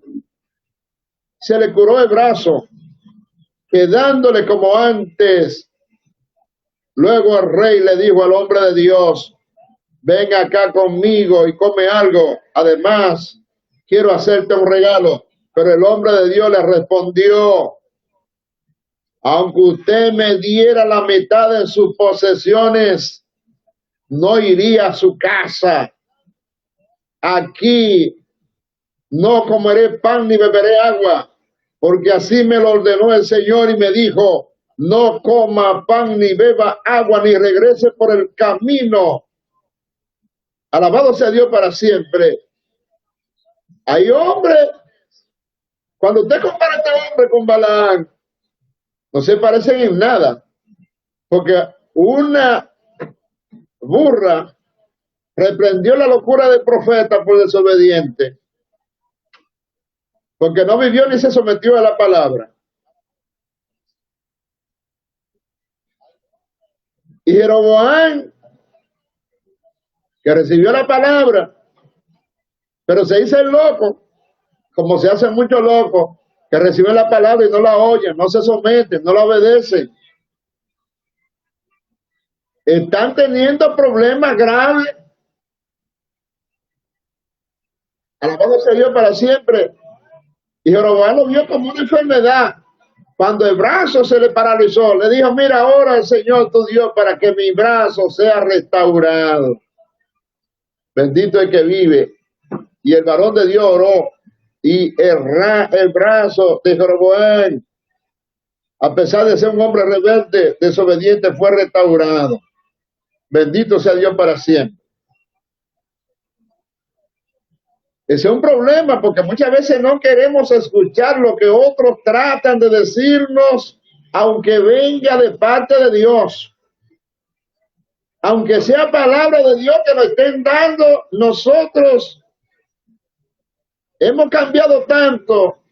se le curó el brazo, quedándole como antes. Luego el rey le dijo al hombre de Dios: ven acá conmigo y come algo. Además, quiero hacerte un regalo. Pero el hombre de Dios le respondió: aunque usted me diera la mitad de sus posesiones, no iría a su casa. Aquí no comeré pan ni beberé agua, porque así me lo ordenó el Señor y me dijo: no coma pan ni beba agua ni regrese por el camino. Alabado sea Dios para siempre. Hay hombres, cuando usted compara a este hombre con Balaam, no se parecen en nada, porque una burra reprendió la locura del profeta por desobediente, porque no vivió ni se sometió a la palabra. Y Jeroboam, que recibió la palabra, pero se hizo el loco, como se hacen muchos locos, que reciben la palabra y no la oyen, no se someten, no la obedecen. Están teniendo problemas graves. Alabado sea Dios para siempre. Y Jeroboam lo vio como una enfermedad. Cuando el brazo se le paralizó, le dijo: mira, ahora el Señor tu Dios para que mi brazo sea restaurado. Bendito el que vive. Y el varón de Dios oró, y el brazo de Jeroboam, a pesar de ser un hombre rebelde, desobediente, fue restaurado. Bendito sea Dios para siempre. Ese es un problema, porque muchas veces no queremos escuchar lo que otros tratan de decirnos, aunque venga de parte de Dios. Aunque sea palabra de Dios que nos estén dando, nosotros hemos cambiado tanto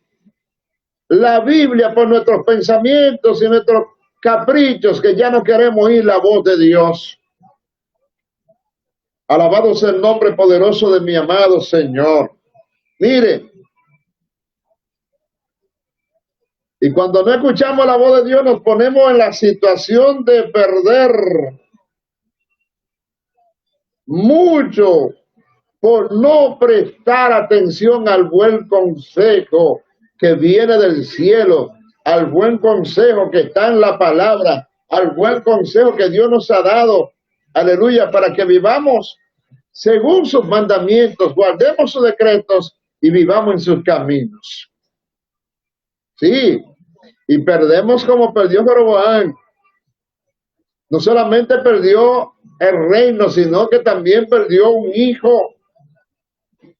la Biblia por nuestros pensamientos y nuestros caprichos que ya no queremos oír la voz de Dios. Alabado sea el nombre poderoso de mi amado Señor. Mire, y cuando no escuchamos la voz de Dios nos ponemos en la situación de perder mucho por no prestar atención al buen consejo que viene del cielo, al buen consejo que está en la palabra, al buen consejo que Dios nos ha dado, aleluya, para que vivamos según sus mandamientos, guardemos sus decretos y vivamos en sus caminos. Sí, y perdemos como perdió Jeroboam. No solamente perdió el reino, sino que también perdió un hijo.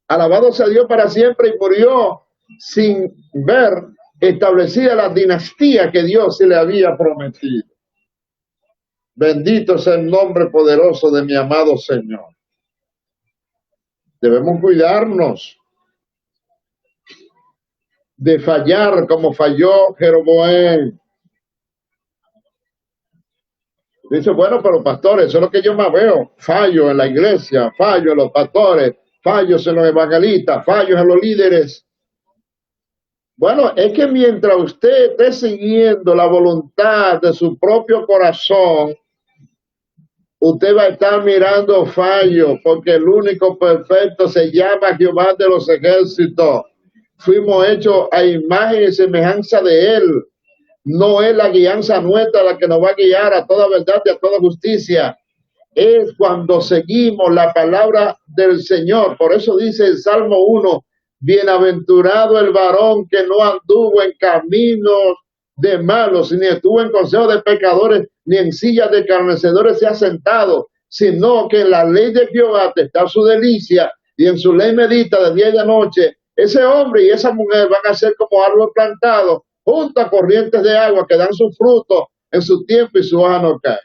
Alabado sea Dios para siempre, y murió sin ver establecida la dinastía que Dios se le había prometido. Bendito sea el nombre poderoso de mi amado Señor. Debemos cuidarnos de fallar como falló Jeroboam. Dice, bueno, pero pastores, eso es lo que yo más veo. Fallo en la iglesia, fallo en los pastores, fallos en los evangelistas, fallos en los líderes. Bueno, es que mientras usted esté siguiendo la voluntad de su propio corazón, usted va a estar mirando fallos, porque el único perfecto se llama Jehová de los ejércitos. Fuimos hechos a imagen y semejanza de él. No es la guianza nuestra la que nos va a guiar a toda verdad y a toda justicia. Es cuando seguimos la palabra del Señor. Por eso dice el Salmo 1, bienaventurado el varón que no anduvo en caminos de malos, ni estuvo en consejo de pecadores, ni en sillas de escarnecedores se ha sentado, sino que en la ley de Jehová está su delicia, y en su ley medita de día y de noche. Ese hombre y esa mujer van a ser como árbol plantado junto a corrientes de agua que dan su fruto en su tiempo y su hoja no cae.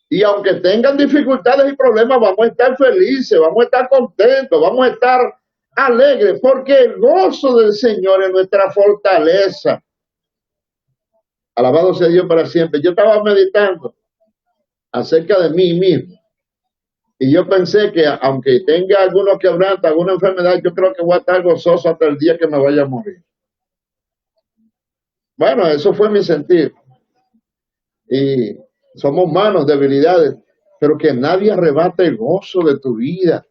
Y aunque tengan dificultades y problemas, vamos a estar felices, vamos a estar contentos, vamos a estar alegres, porque el gozo del Señor es nuestra fortaleza. Alabado sea Dios para siempre. Yo estaba meditando acerca de mí mismo. Y yo pensé que aunque tenga algunos quebrantos, alguna enfermedad, yo creo que voy a estar gozoso hasta el día que me vaya a morir. Bueno, eso fue mi sentir. Y somos humanos, debilidades, pero que nadie arrebate el gozo de tu vida.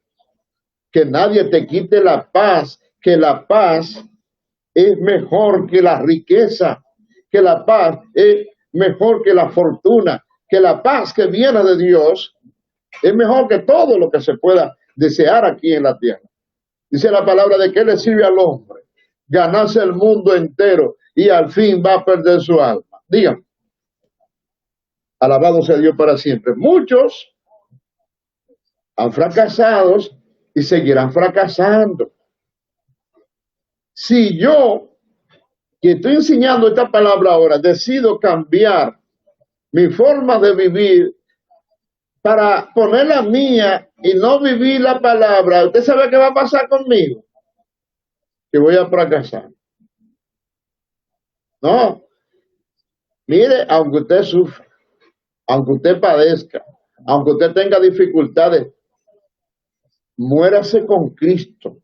Que nadie te quite la paz, que la paz es mejor que la riqueza, que la paz es mejor que la fortuna, que la paz que viene de Dios es mejor que todo lo que se pueda desear aquí en la tierra. Dice la palabra de que le sirve al hombre ganarse el mundo entero y al fin va a perder su alma. Díganme. Alabado sea Dios para siempre. Muchos han fracasado y seguirán fracasando. Si yo, que estoy enseñando esta palabra ahora, decido cambiar mi forma de vivir para poner la mía y no vivir la palabra, ¿usted sabe qué va a pasar conmigo? Que voy a fracasar. No. Mire, aunque usted sufra, aunque usted padezca, aunque usted tenga dificultades, muérase con Cristo.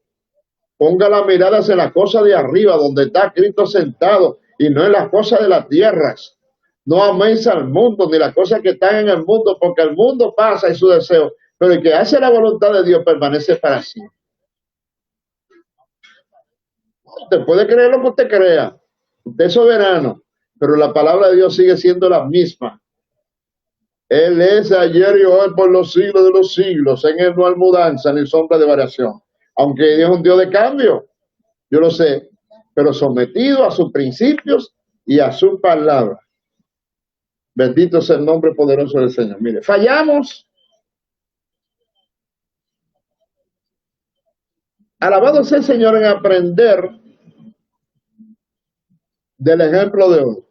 Ponga la mirada hacia las cosas de arriba, donde está Cristo sentado, y no en las cosas de las tierras. No améis al mundo, ni las cosas que están en el mundo, porque el mundo pasa y su deseo, pero el que hace la voluntad de Dios permanece para siempre. Usted puede creer lo que usted crea, usted es soberano, pero la palabra de Dios sigue siendo la misma. Él es ayer y hoy por los siglos de los siglos. En él no hay mudanza ni sombra de variación. Aunque es un Dios de cambio, yo lo sé, pero sometido a sus principios y a su palabra. Bendito sea el nombre poderoso del Señor. Mire, fallamos. Alabado sea el Señor en aprender del ejemplo de otro.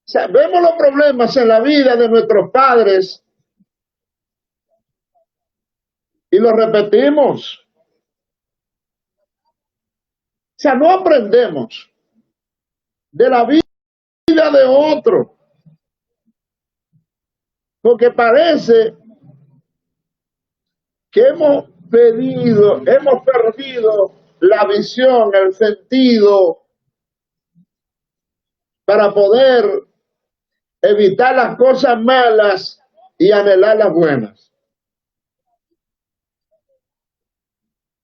O sea, vemos los problemas en la vida de nuestros padres y los repetimos. O sea, no aprendemos de la vida de otro, porque parece que hemos perdido la visión, el sentido para poder evitar las cosas malas y anhelar las buenas.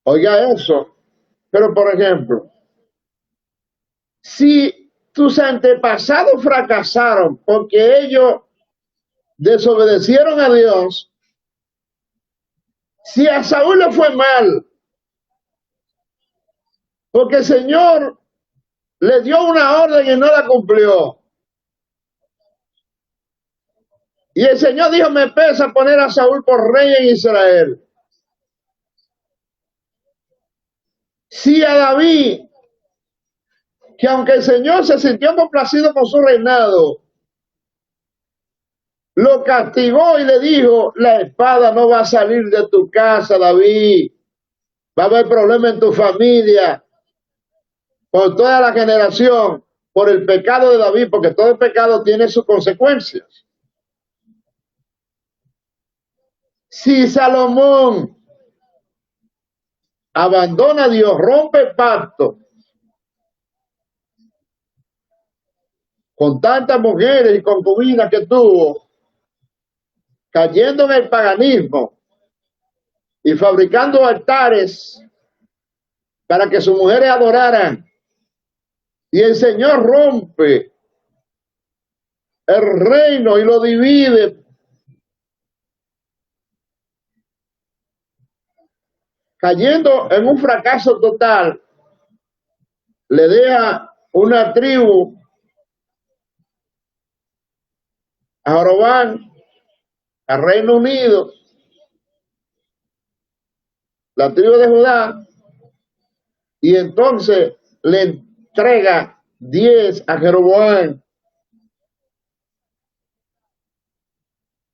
Oiga eso. Pero, por ejemplo, si tus antepasados fracasaron porque ellos desobedecieron a Dios, si a Saúl le fue mal, porque el Señor le dio una orden y no la cumplió, y el Señor dijo, me pesa poner a Saúl por rey en Israel. Si a David, que aunque el Señor se sintió complacido con su reinado, lo castigó y le dijo, la espada no va a salir de tu casa, David, va a haber problema en tu familia, por toda la generación, por el pecado de David, porque todo pecado tiene sus consecuencias. Si Salomón abandona a Dios, rompe el pacto con tantas mujeres y concubinas que tuvo, cayendo en el paganismo y fabricando altares para que sus mujeres adoraran, y el Señor rompe el reino y lo divide, cayendo en un fracaso total, le deja una tribu a Jorobán, al Reino Unido, la tribu de Judá, y entonces le entrega 10 a Jeroboam.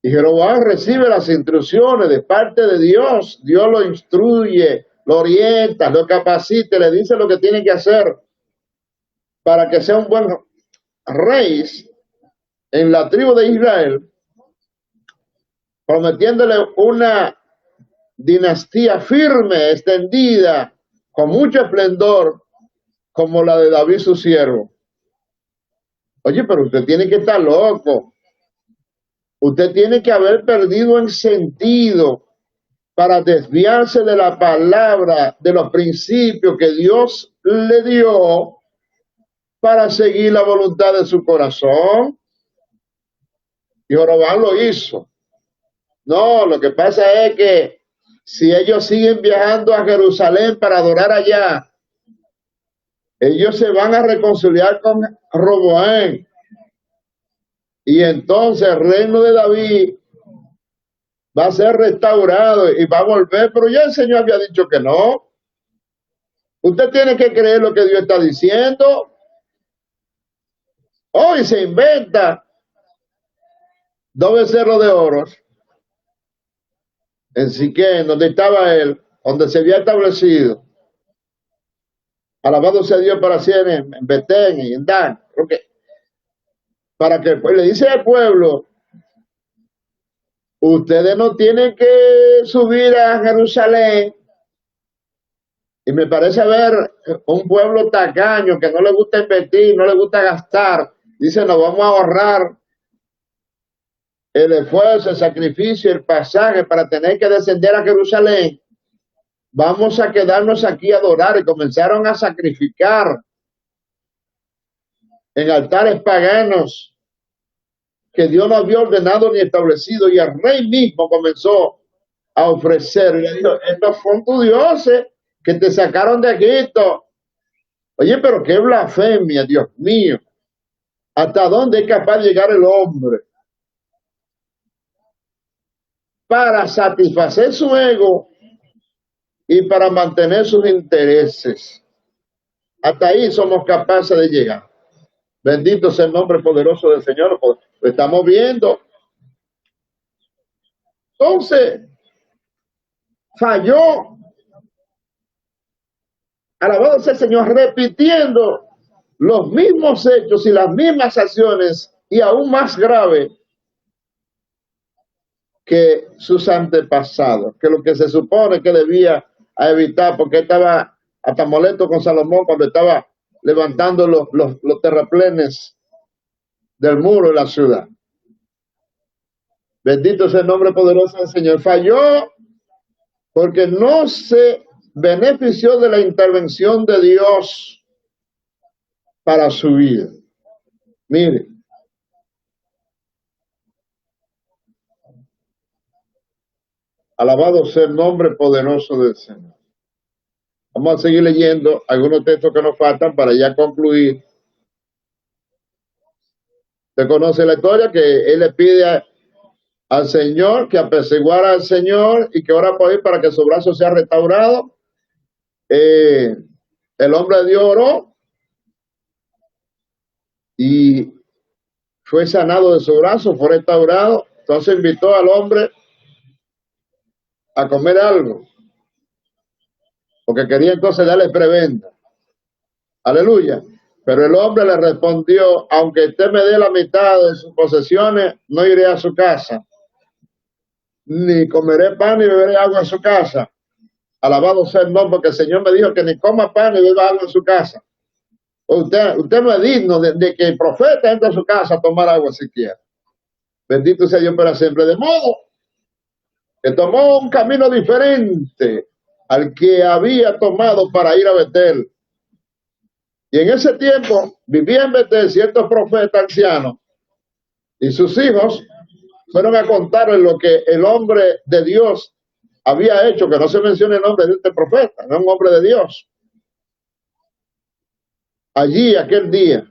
Y Jeroboam recibe las instrucciones de parte de Dios. Dios lo instruye, lo orienta, lo capacita, le dice lo que tiene que hacer para que sea un buen rey en la tribu de Israel, prometiéndole una dinastía firme, extendida, con mucho esplendor, como la de David su siervo. Oye, pero usted tiene que estar loco. Usted tiene que haber perdido el sentido para desviarse de la palabra, de los principios que Dios le dio para seguir la voluntad de su corazón. Y Jorobán lo hizo. No, lo que pasa es que si ellos siguen viajando a Jerusalén para adorar allá, ellos se van a reconciliar con Roboam. Y entonces el reino de David va a ser restaurado y va a volver, pero ya el Señor había dicho que no. Usted tiene que creer lo que Dios está diciendo. Hoy se inventa 2 becerros de oro en Siquén, donde estaba él, donde se había establecido. Alabado sea Dios para siempre en Betén y en Dan. Okay. Para que pues, le dice al pueblo, ustedes no tienen que subir a Jerusalén. Y me parece ver un pueblo tacaño que no le gusta invertir, no le gusta gastar. Dice, nos vamos a ahorrar el esfuerzo, el sacrificio, el pasaje para tener que descender a Jerusalén. Vamos a quedarnos aquí a adorar. Y comenzaron a sacrificar en altares paganos que Dios no había ordenado ni establecido. Y el rey mismo comenzó a ofrecer. Y le dijo, estos son tus dioses que te sacaron de Egipto. Oye, pero qué blasfemia, Dios mío. ¿Hasta dónde es capaz de llegar el hombre para satisfacer su ego y para mantener sus intereses? Hasta ahí somos capaces de llegar. Bendito sea el nombre poderoso del Señor. Lo estamos viendo. Entonces, falló. Alabado sea el Señor, repitiendo los mismos hechos y las mismas acciones, y aún más grave, que sus antepasados, que lo que se supone que debía evitar, porque estaba hasta molesto con Salomón cuando estaba levantando los terraplenes del muro de la ciudad. Bendito sea el nombre poderoso del Señor. Falló porque no se benefició de la intervención de Dios para su vida. Mire, alabado sea el nombre poderoso del Señor. Vamos a seguir leyendo algunos textos que nos faltan para ya concluir. Usted conoce la historia que él le pide al Señor que apaciguara al Señor y que ora por él para que su brazo sea restaurado. El hombre de Dios oró y fue sanado de su brazo, fue restaurado. Entonces invitó al hombre a comer algo, porque quería entonces darle prebenda. Aleluya. Pero el hombre le respondió: aunque usted me dé la mitad de sus posesiones, no iré a su casa, ni comeré pan ni beberé agua en su casa. Alabado sea el nombre, porque el Señor me dijo que ni coma pan ni beba agua en su casa. Usted no es digno de que el profeta entre a su casa a tomar agua siquiera. Bendito sea Dios para siempre. De modo que tomó un camino diferente al que había tomado para ir a Betel. Y en ese tiempo vivía en Betel cierto profeta anciano, y sus hijos fueron a contarle lo que el hombre de Dios había hecho, que no se menciona el nombre de este profeta, no es un hombre de Dios. Allí, aquel día,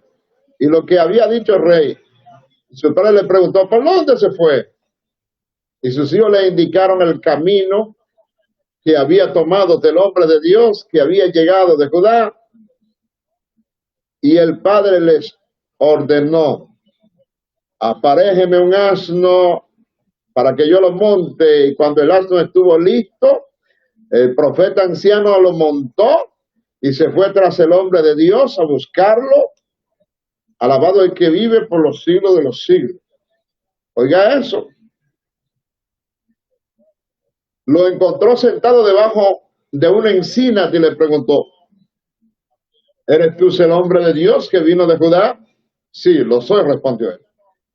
y lo que había dicho el rey. Su padre le preguntó: ¿por dónde se fue? Y sus hijos le indicaron el camino que había tomado del hombre de Dios que había llegado de Judá. Y el padre les ordenó: aparéjeme un asno para que yo lo monte. Y cuando el asno estuvo listo, el profeta anciano lo montó y se fue tras el hombre de Dios a buscarlo. Alabado el que vive por los siglos de los siglos. Oiga eso. Lo encontró sentado debajo de una encina y le preguntó: ¿eres tú el hombre de Dios que vino de Judá? Sí, lo soy, respondió él.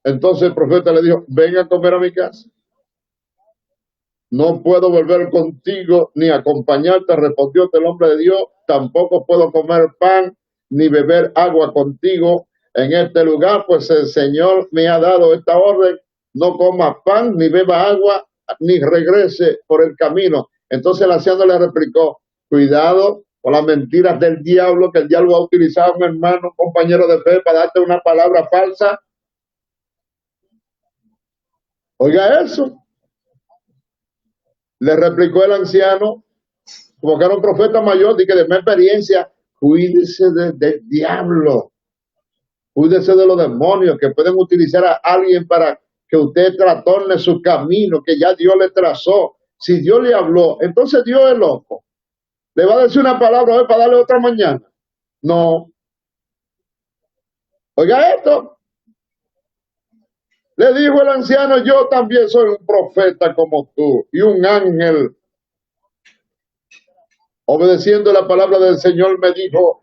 Entonces el profeta le dijo: ven a comer a mi casa. No puedo volver contigo ni acompañarte, respondió el hombre de Dios. Tampoco puedo comer pan ni beber agua contigo en este lugar, pues el Señor me ha dado esta orden: no comas pan ni beba agua ni regrese por el camino. Entonces el anciano le replicó: cuidado con las mentiras del diablo, que el diablo ha utilizado a un hermano, un compañero de fe, para darte una palabra falsa. Oiga eso. Le replicó el anciano, como que era un profeta mayor, y que de mi experiencia: cuídese del diablo, cuídese de los demonios que pueden utilizar a alguien para que usted trastorne su camino que ya Dios le trazó. Si Dios le habló, entonces Dios es loco. ¿Le va a decir una palabra hoy para darle otra mañana? No. Oiga esto. Le dijo el anciano: yo también soy un profeta como tú y un ángel. Obedeciendo la palabra del Señor, me dijo: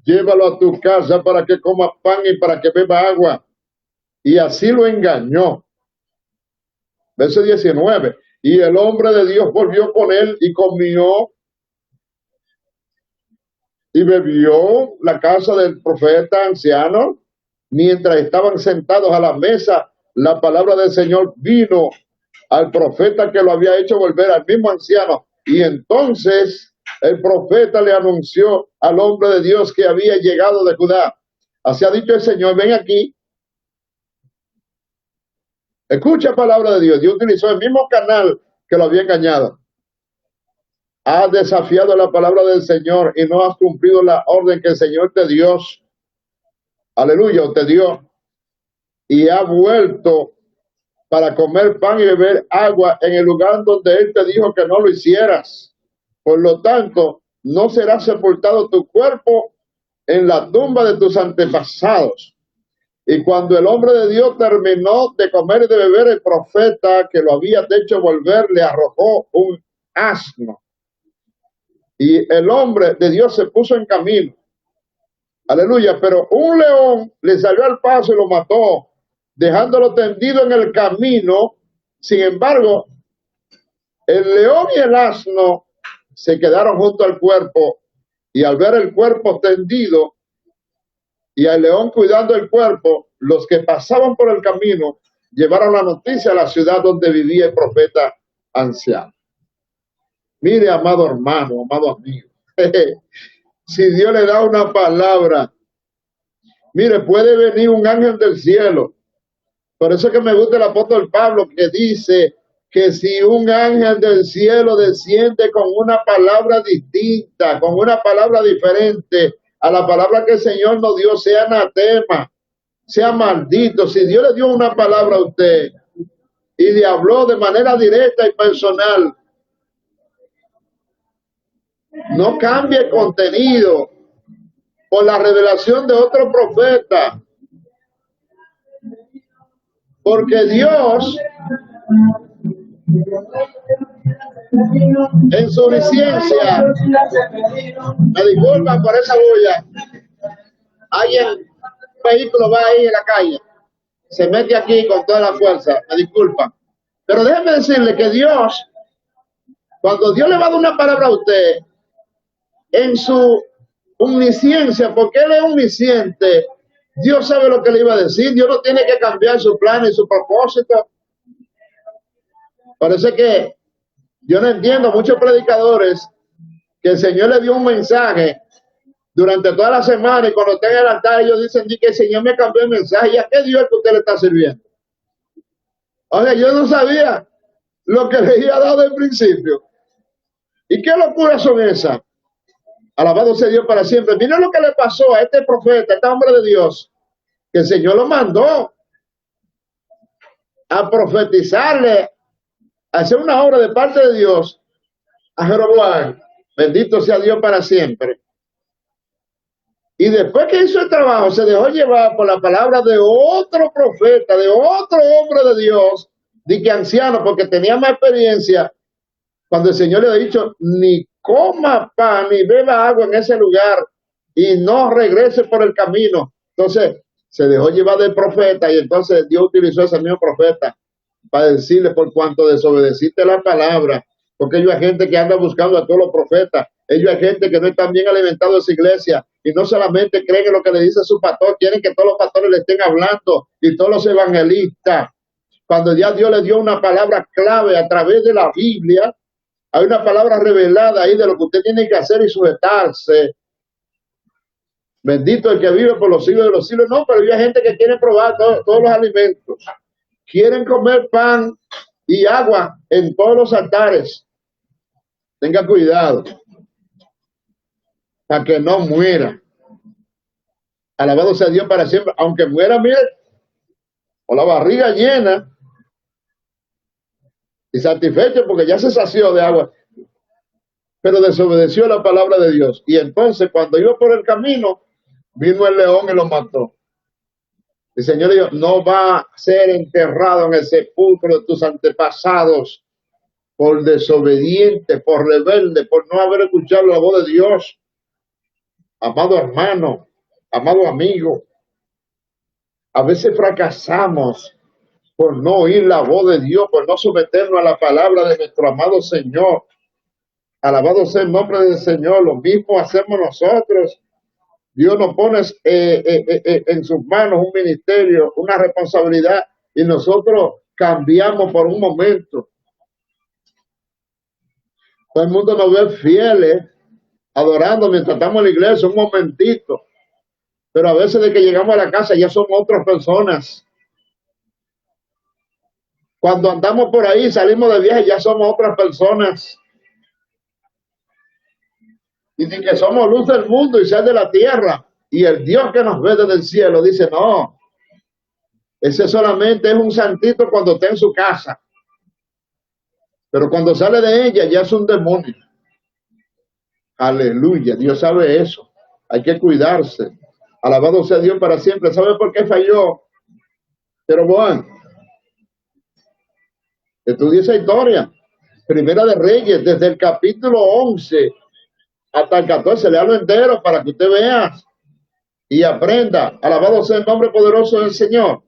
llévalo a tu casa para que coma pan y para que beba agua. Y así lo engañó. Verso 19. Y el hombre de Dios volvió con él y comió y bebió la casa del profeta anciano. Mientras estaban sentados a la mesa, la palabra del Señor vino al profeta que lo había hecho volver al mismo anciano. Y entonces el profeta le anunció al hombre de Dios que había llegado de Judá: así ha dicho el Señor, ven aquí. Escucha palabra de Dios. Dios utilizó el mismo canal que lo había engañado. Has desafiado la palabra del Señor y no has cumplido la orden que el Señor te dio. Aleluya, te dio. Y ha vuelto para comer pan y beber agua en el lugar donde Él te dijo que no lo hicieras. Por lo tanto, no será sepultado tu cuerpo en la tumba de tus antepasados. Y cuando el hombre de Dios terminó de comer y de beber, el profeta que lo había hecho volver le arrojó un asno. Y el hombre de Dios se puso en camino. Aleluya. Pero un león le salió al paso y lo mató, dejándolo tendido en el camino. Sin embargo, el león y el asno se quedaron junto al cuerpo, y al ver el cuerpo tendido y al león cuidando el cuerpo, los que pasaban por el camino llevaron la noticia a la ciudad donde vivía el profeta anciano. Mire, amado hermano, amado amigo, si Dios le da una palabra, mire, puede venir un ángel del cielo. Por eso es que me gusta el apóstol Pablo, que dice que si un ángel del cielo desciende con una palabra distinta, con una palabra diferente a la palabra que el Señor nos dio, sea anatema, sea maldito. Si Dios le dio una palabra a usted y le habló de manera directa y personal, no cambie el contenido por la revelación de otro profeta, porque Dios, en su omnisciencia, me disculpan por esa bulla, alguien, un vehículo va ahí en la calle, se mete aquí con toda la fuerza, me disculpan, pero déjeme decirle que Dios, cuando Dios le va a dar una palabra a usted, en su omnisciencia, porque Él es omnisciente, Dios sabe lo que le iba a decir. Dios no tiene que cambiar su plan y su propósito. Parece que yo no entiendo muchos predicadores que el Señor le dio un mensaje durante toda la semana, y cuando estén en el altar ellos dicen que el Señor me cambió el mensaje. ¿Y a qué Dios es que usted le está sirviendo? Oye, yo no sabía lo que le había dado al principio. ¿Y qué locuras son esas? Alabado sea Dios para siempre. Mira lo que le pasó a este profeta, a este hombre de Dios, que el Señor lo mandó a profetizarle, a hacer una obra de parte de Dios a Jeroboam. Bendito sea Dios para siempre. Y después que hizo el trabajo, se dejó llevar por la palabra de otro profeta, de otro hombre de Dios, de que anciano, porque tenía más experiencia, cuando el Señor le ha dicho, ni coma pan, ni beba agua en ese lugar, y no regrese por el camino. Entonces, se dejó llevar del profeta, y entonces Dios utilizó a ese mismo profeta para decirle, por cuanto desobedeciste la palabra, porque ellos hay gente que anda buscando a todos los profetas, ellos hay gente que no están bien alimentados en su iglesia, y no solamente creen en lo que le dice su pastor, quieren que todos los pastores le estén hablando, y todos los evangelistas. Cuando ya Dios le dio una palabra clave a través de la Biblia, hay una palabra revelada ahí de lo que usted tiene que hacer y sujetarse. Bendito el que vive por los siglos de los siglos. No, pero hay gente que quiere probar todos los alimentos. Quieren comer pan y agua en todos los altares. Tenga cuidado para que no muera. Alabado sea Dios para siempre. Aunque muera, mire, con la barriga llena y satisfecho porque ya se sació de agua, pero desobedeció la palabra de Dios. Y entonces, cuando iba por el camino, vino el león y lo mató. El Señor dijo, no va a ser enterrado en el sepulcro de tus antepasados por desobediente, por rebelde, por no haber escuchado la voz de Dios. Amado hermano, amado amigo, a veces fracasamos por no oír la voz de Dios, por no someternos a la palabra de nuestro amado Señor. Alabado sea el nombre del Señor. Lo mismo hacemos nosotros. Dios nos pone en sus manos un ministerio, una responsabilidad, y nosotros cambiamos por un momento. Todo el mundo nos ve fieles, adorando mientras estamos en la iglesia, un momentito. Pero a veces de que llegamos a la casa ya son otras personas. Cuando andamos por ahí, salimos de viaje, ya somos otras personas. Dicen que somos luz del mundo y sal de la tierra. Y el Dios que nos ve desde el cielo dice, no, ese solamente es un santito cuando está en su casa. Pero cuando sale de ella ya es un demonio. Aleluya, Dios sabe eso. Hay que cuidarse. Alabado sea Dios para siempre. ¿Sabe por qué falló Jeroboam? Estudia esa historia. Primera de Reyes, desde el capítulo 11 hasta el 14, léalo entero para que usted vea y aprenda. Alabado sea el nombre poderoso del Señor.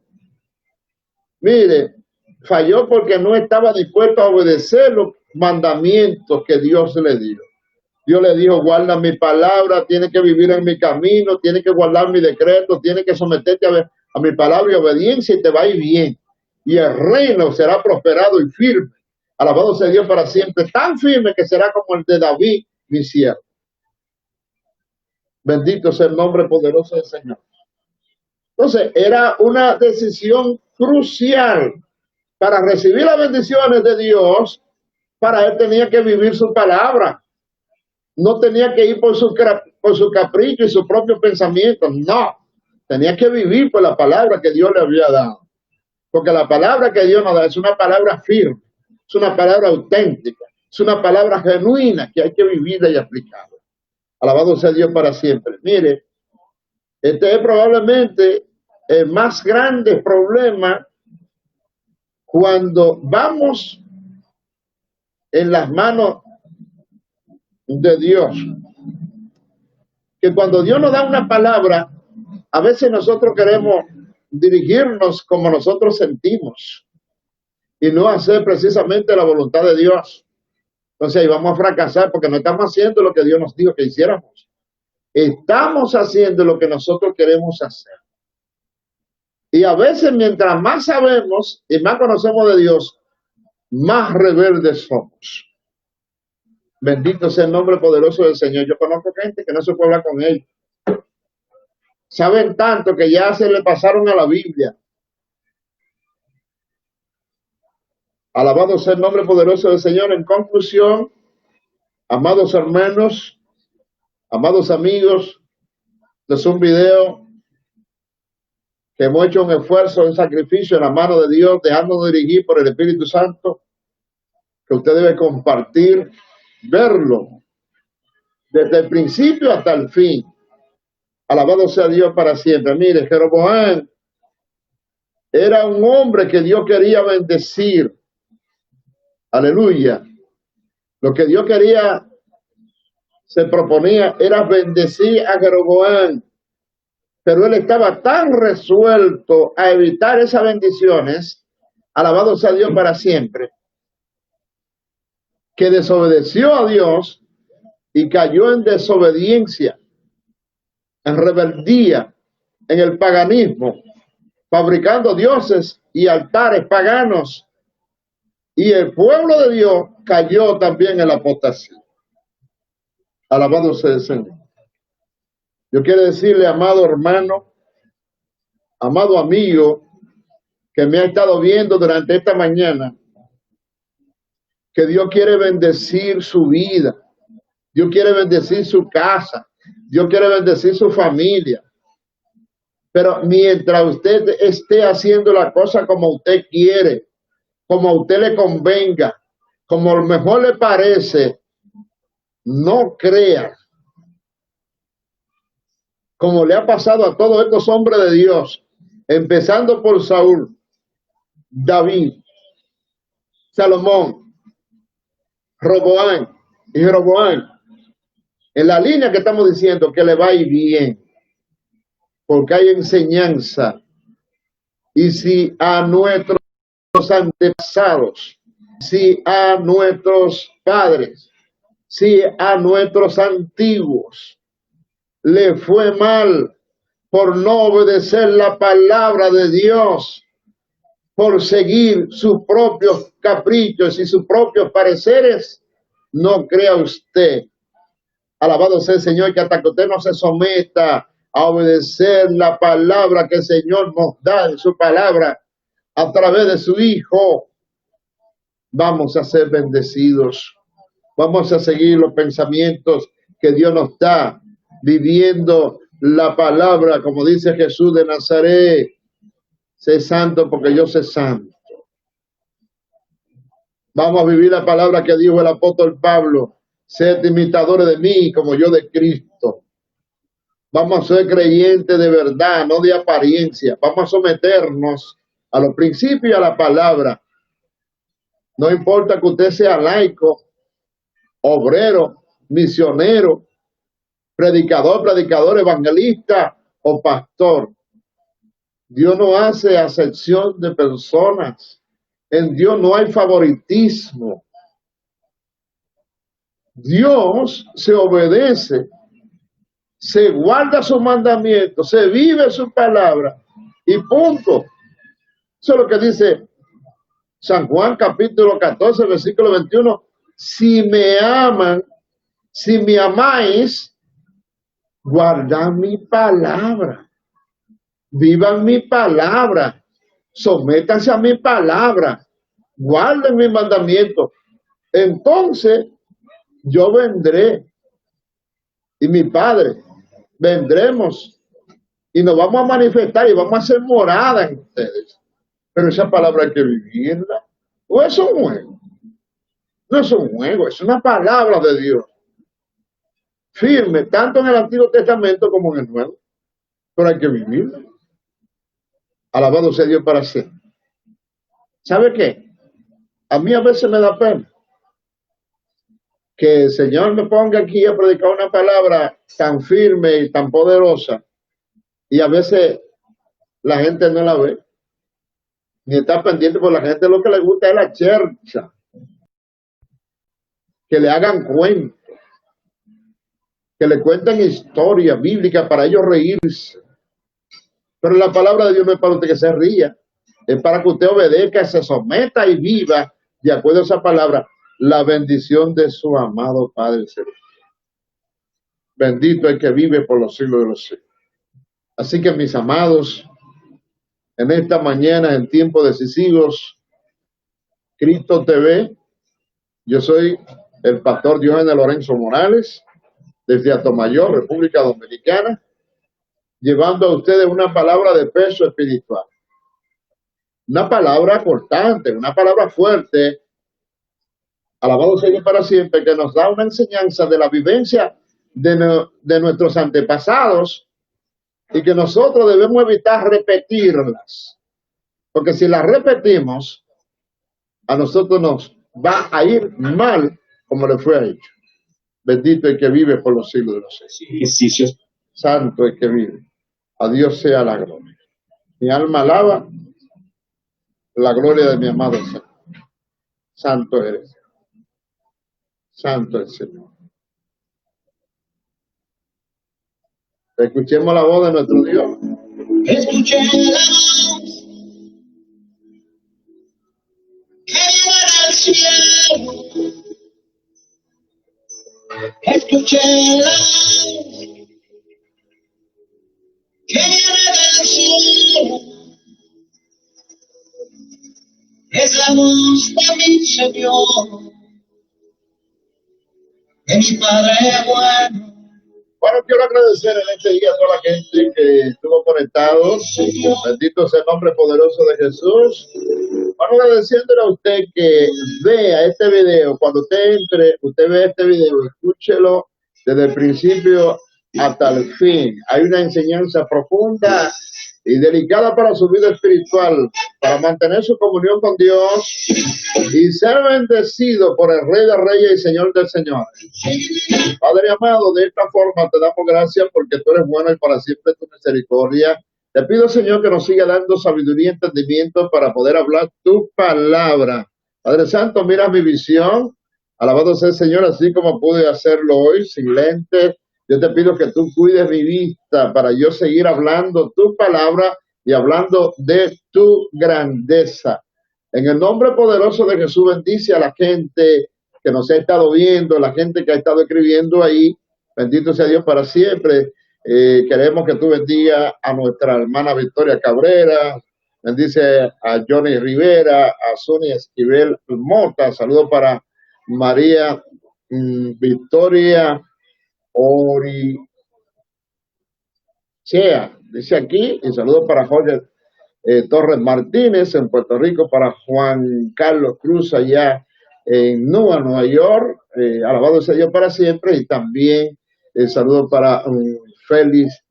Mire, falló porque no estaba dispuesto a obedecer los mandamientos que Dios le dio. Dios le dijo, guarda mi palabra, tiene que vivir en mi camino, tiene que guardar mi decreto, tiene que someterte a mi palabra y obediencia y te va a ir bien. Y el reino será prosperado y firme. Alabado sea Dios para siempre, tan firme que será como el de David, mi siervo. Bendito sea el nombre poderoso del Señor. Entonces, era una decisión crucial para recibir las bendiciones de Dios. Para él tenía que vivir su palabra. No tenía que ir por su capricho y su propio pensamiento. No, tenía que vivir por la palabra que Dios le había dado. Porque la palabra que Dios nos da es una palabra firme, es una palabra auténtica, es una palabra genuina que hay que vivirla y aplicarla. Alabado sea Dios para siempre. Mire, este es probablemente el más grande problema cuando vamos en las manos de Dios. Que cuando Dios nos da una palabra, a veces nosotros queremos dirigirnos como nosotros sentimos y no hacer precisamente la voluntad de Dios. Entonces ahí vamos a fracasar porque no estamos haciendo lo que Dios nos dijo que hiciéramos. Estamos haciendo lo que nosotros queremos hacer. Y a veces mientras más sabemos y más conocemos de Dios, más rebeldes somos. Bendito sea el nombre poderoso del Señor. Yo conozco gente que no se puede hablar con él. Saben tanto que ya se le pasaron a la Biblia. Alabado sea el nombre poderoso del Señor. En conclusión, amados hermanos, amados amigos, este es un video que hemos hecho un esfuerzo, un sacrificio en la mano de Dios, dejándonos dirigir por el Espíritu Santo, que usted debe compartir, verlo, desde el principio hasta el fin. Alabado sea Dios para siempre. Mire, Jeroboam era un hombre que Dios quería bendecir. Aleluya. Lo que Dios quería, se proponía, era bendecir a Jeroboam. Pero él estaba tan resuelto a evitar esas bendiciones, alabado sea Dios para siempre, que desobedeció a Dios y cayó en desobediencia, en rebeldía, en el paganismo, fabricando dioses y altares paganos. Y el pueblo de Dios cayó también en la apostasía. Alabado sea el Señor. Yo quiero decirle, amado hermano, amado amigo, que me ha estado viendo durante esta mañana, que Dios quiere bendecir su vida. Dios quiere bendecir su casa. Dios quiere bendecir su familia. Pero mientras usted esté haciendo la cosa como usted quiere, como a usted le convenga, como mejor le parece, no crea, como le ha pasado a todos estos hombres de Dios, empezando por Saúl, David, Salomón, Roboam y Jeroboam, en la línea que estamos diciendo que le va a ir bien, porque hay enseñanza. Y si a nuestros antepasados, si a nuestros padres, si a nuestros antiguos le fue mal por no obedecer la palabra de Dios, por seguir sus propios caprichos y sus propios pareceres, no crea usted, alabado sea el Señor, que hasta que usted no se someta a obedecer la palabra que el Señor nos da en su palabra a través de su Hijo, vamos a ser bendecidos. Vamos a seguir los pensamientos que Dios nos da, viviendo la palabra, como dice Jesús de Nazaret, sé santo porque yo soy santo. Vamos a vivir la palabra que dijo el apóstol Pablo, sed imitadores de mí como yo de Cristo. Vamos a ser creyentes de verdad, no de apariencia. Vamos a someternos a los principios y a la palabra. No importa que usted sea laico, obrero, misionero, predicador, evangelista o pastor. Dios no hace acepción de personas. En Dios no hay favoritismo. Dios se obedece, se guarda sus mandamientos, se vive su palabra y punto. Eso es lo que dice San Juan capítulo 14, versículo 21. Si me aman, si me amáis, guardad mi palabra. Vivan mi palabra. Sométanse a mi palabra. Guarden mi mandamiento. Entonces yo vendré y mi Padre vendremos y nos vamos a manifestar y vamos a hacer morada en ustedes. Pero esa palabra hay que vivirla. ¿O es un juego? No es un juego, es una palabra de Dios. Firme, tanto en el Antiguo Testamento como en el Nuevo. Pero hay que vivirla. Alabado sea Dios para siempre. ¿Sabe qué? A mí a veces me da pena que el Señor me ponga aquí a predicar una palabra tan firme y tan poderosa y a veces la gente no la ve ni está pendiente, por la gente lo que le gusta es la chercha, que le hagan cuentos, que le cuenten historias bíblicas para ellos reírse. Pero la palabra de Dios no es para usted que se ría, es para que usted obedezca, se someta y viva de acuerdo a esa palabra la bendición de su amado Padre Celestial. Bendito el que vive por los siglos de los siglos. Así que mis amados, en esta mañana, en tiempos decisivos, Cristo TV, yo soy el pastor Diógenes Lorenzo Morales, desde Atomayor, República Dominicana, llevando a ustedes una palabra de peso espiritual. Una palabra cortante, una palabra fuerte, alabado sea Dios para siempre, que nos da una enseñanza de la vivencia de nuestros antepasados y que nosotros debemos evitar repetirlas. Porque si las repetimos, a nosotros nos va a ir mal como le fue a ellos. Bendito el que vive por los siglos de los siglos. Santo el que vive. A Dios sea la gloria. Mi alma alaba la gloria de mi amado Señor. Santo eres. Santo el Señor. Escuchemos la voz de nuestro Dios. Escuché la voz que iba al cielo. Escuché la voz que viene del cielo. Es la voz de mi Señor, de mi Padre bueno. Bueno, quiero agradecer en este día a toda la gente que estuvo conectado. Bendito sea el nombre poderoso de Jesús. Bueno, agradeciéndole a usted que vea este video. Cuando usted entre, usted ve este video, escúchelo desde el principio hasta el fin. Hay una enseñanza profunda y delicada para su vida espiritual, para mantener su comunión con Dios y ser bendecido por el Rey de Reyes y Señor del Señor. Padre amado, de esta forma te damos gracias porque tú eres bueno y para siempre tu misericordia. Te pido, Señor, que nos siga dando sabiduría y entendimiento para poder hablar tu palabra. Padre Santo, mira mi visión. Alabado sea el Señor, así como pude hacerlo hoy, sin lentes. Yo te pido que tú cuides mi vista para yo seguir hablando tu palabra y hablando de tu grandeza. En el nombre poderoso de Jesús, bendice a la gente que nos ha estado viendo, la gente que ha estado escribiendo ahí. Bendito sea Dios para siempre. Queremos que tú bendigas a nuestra hermana Victoria Cabrera, bendice a Johnny Rivera, a Sonia Esquivel Mota. Saludos para María Victoria Orichea, dice aquí, y saludos para Jorge Torres Martínez en Puerto Rico, para Juan Carlos Cruz allá en Nueva York, alabado sea Dios para siempre, y también saludos para Félix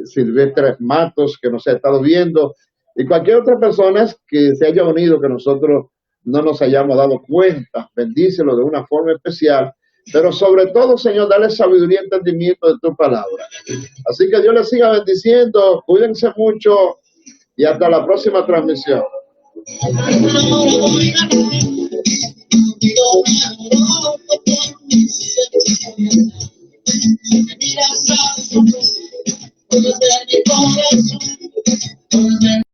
Silvestre Matos, que nos ha estado viendo, y cualquier otra persona que se haya unido, que nosotros no nos hayamos dado cuenta. Bendícelo de una forma especial, pero sobre todo, Señor, dale sabiduría y entendimiento de tu palabra. Así que Dios les siga bendiciendo, cuídense mucho y hasta la próxima transmisión. Mira,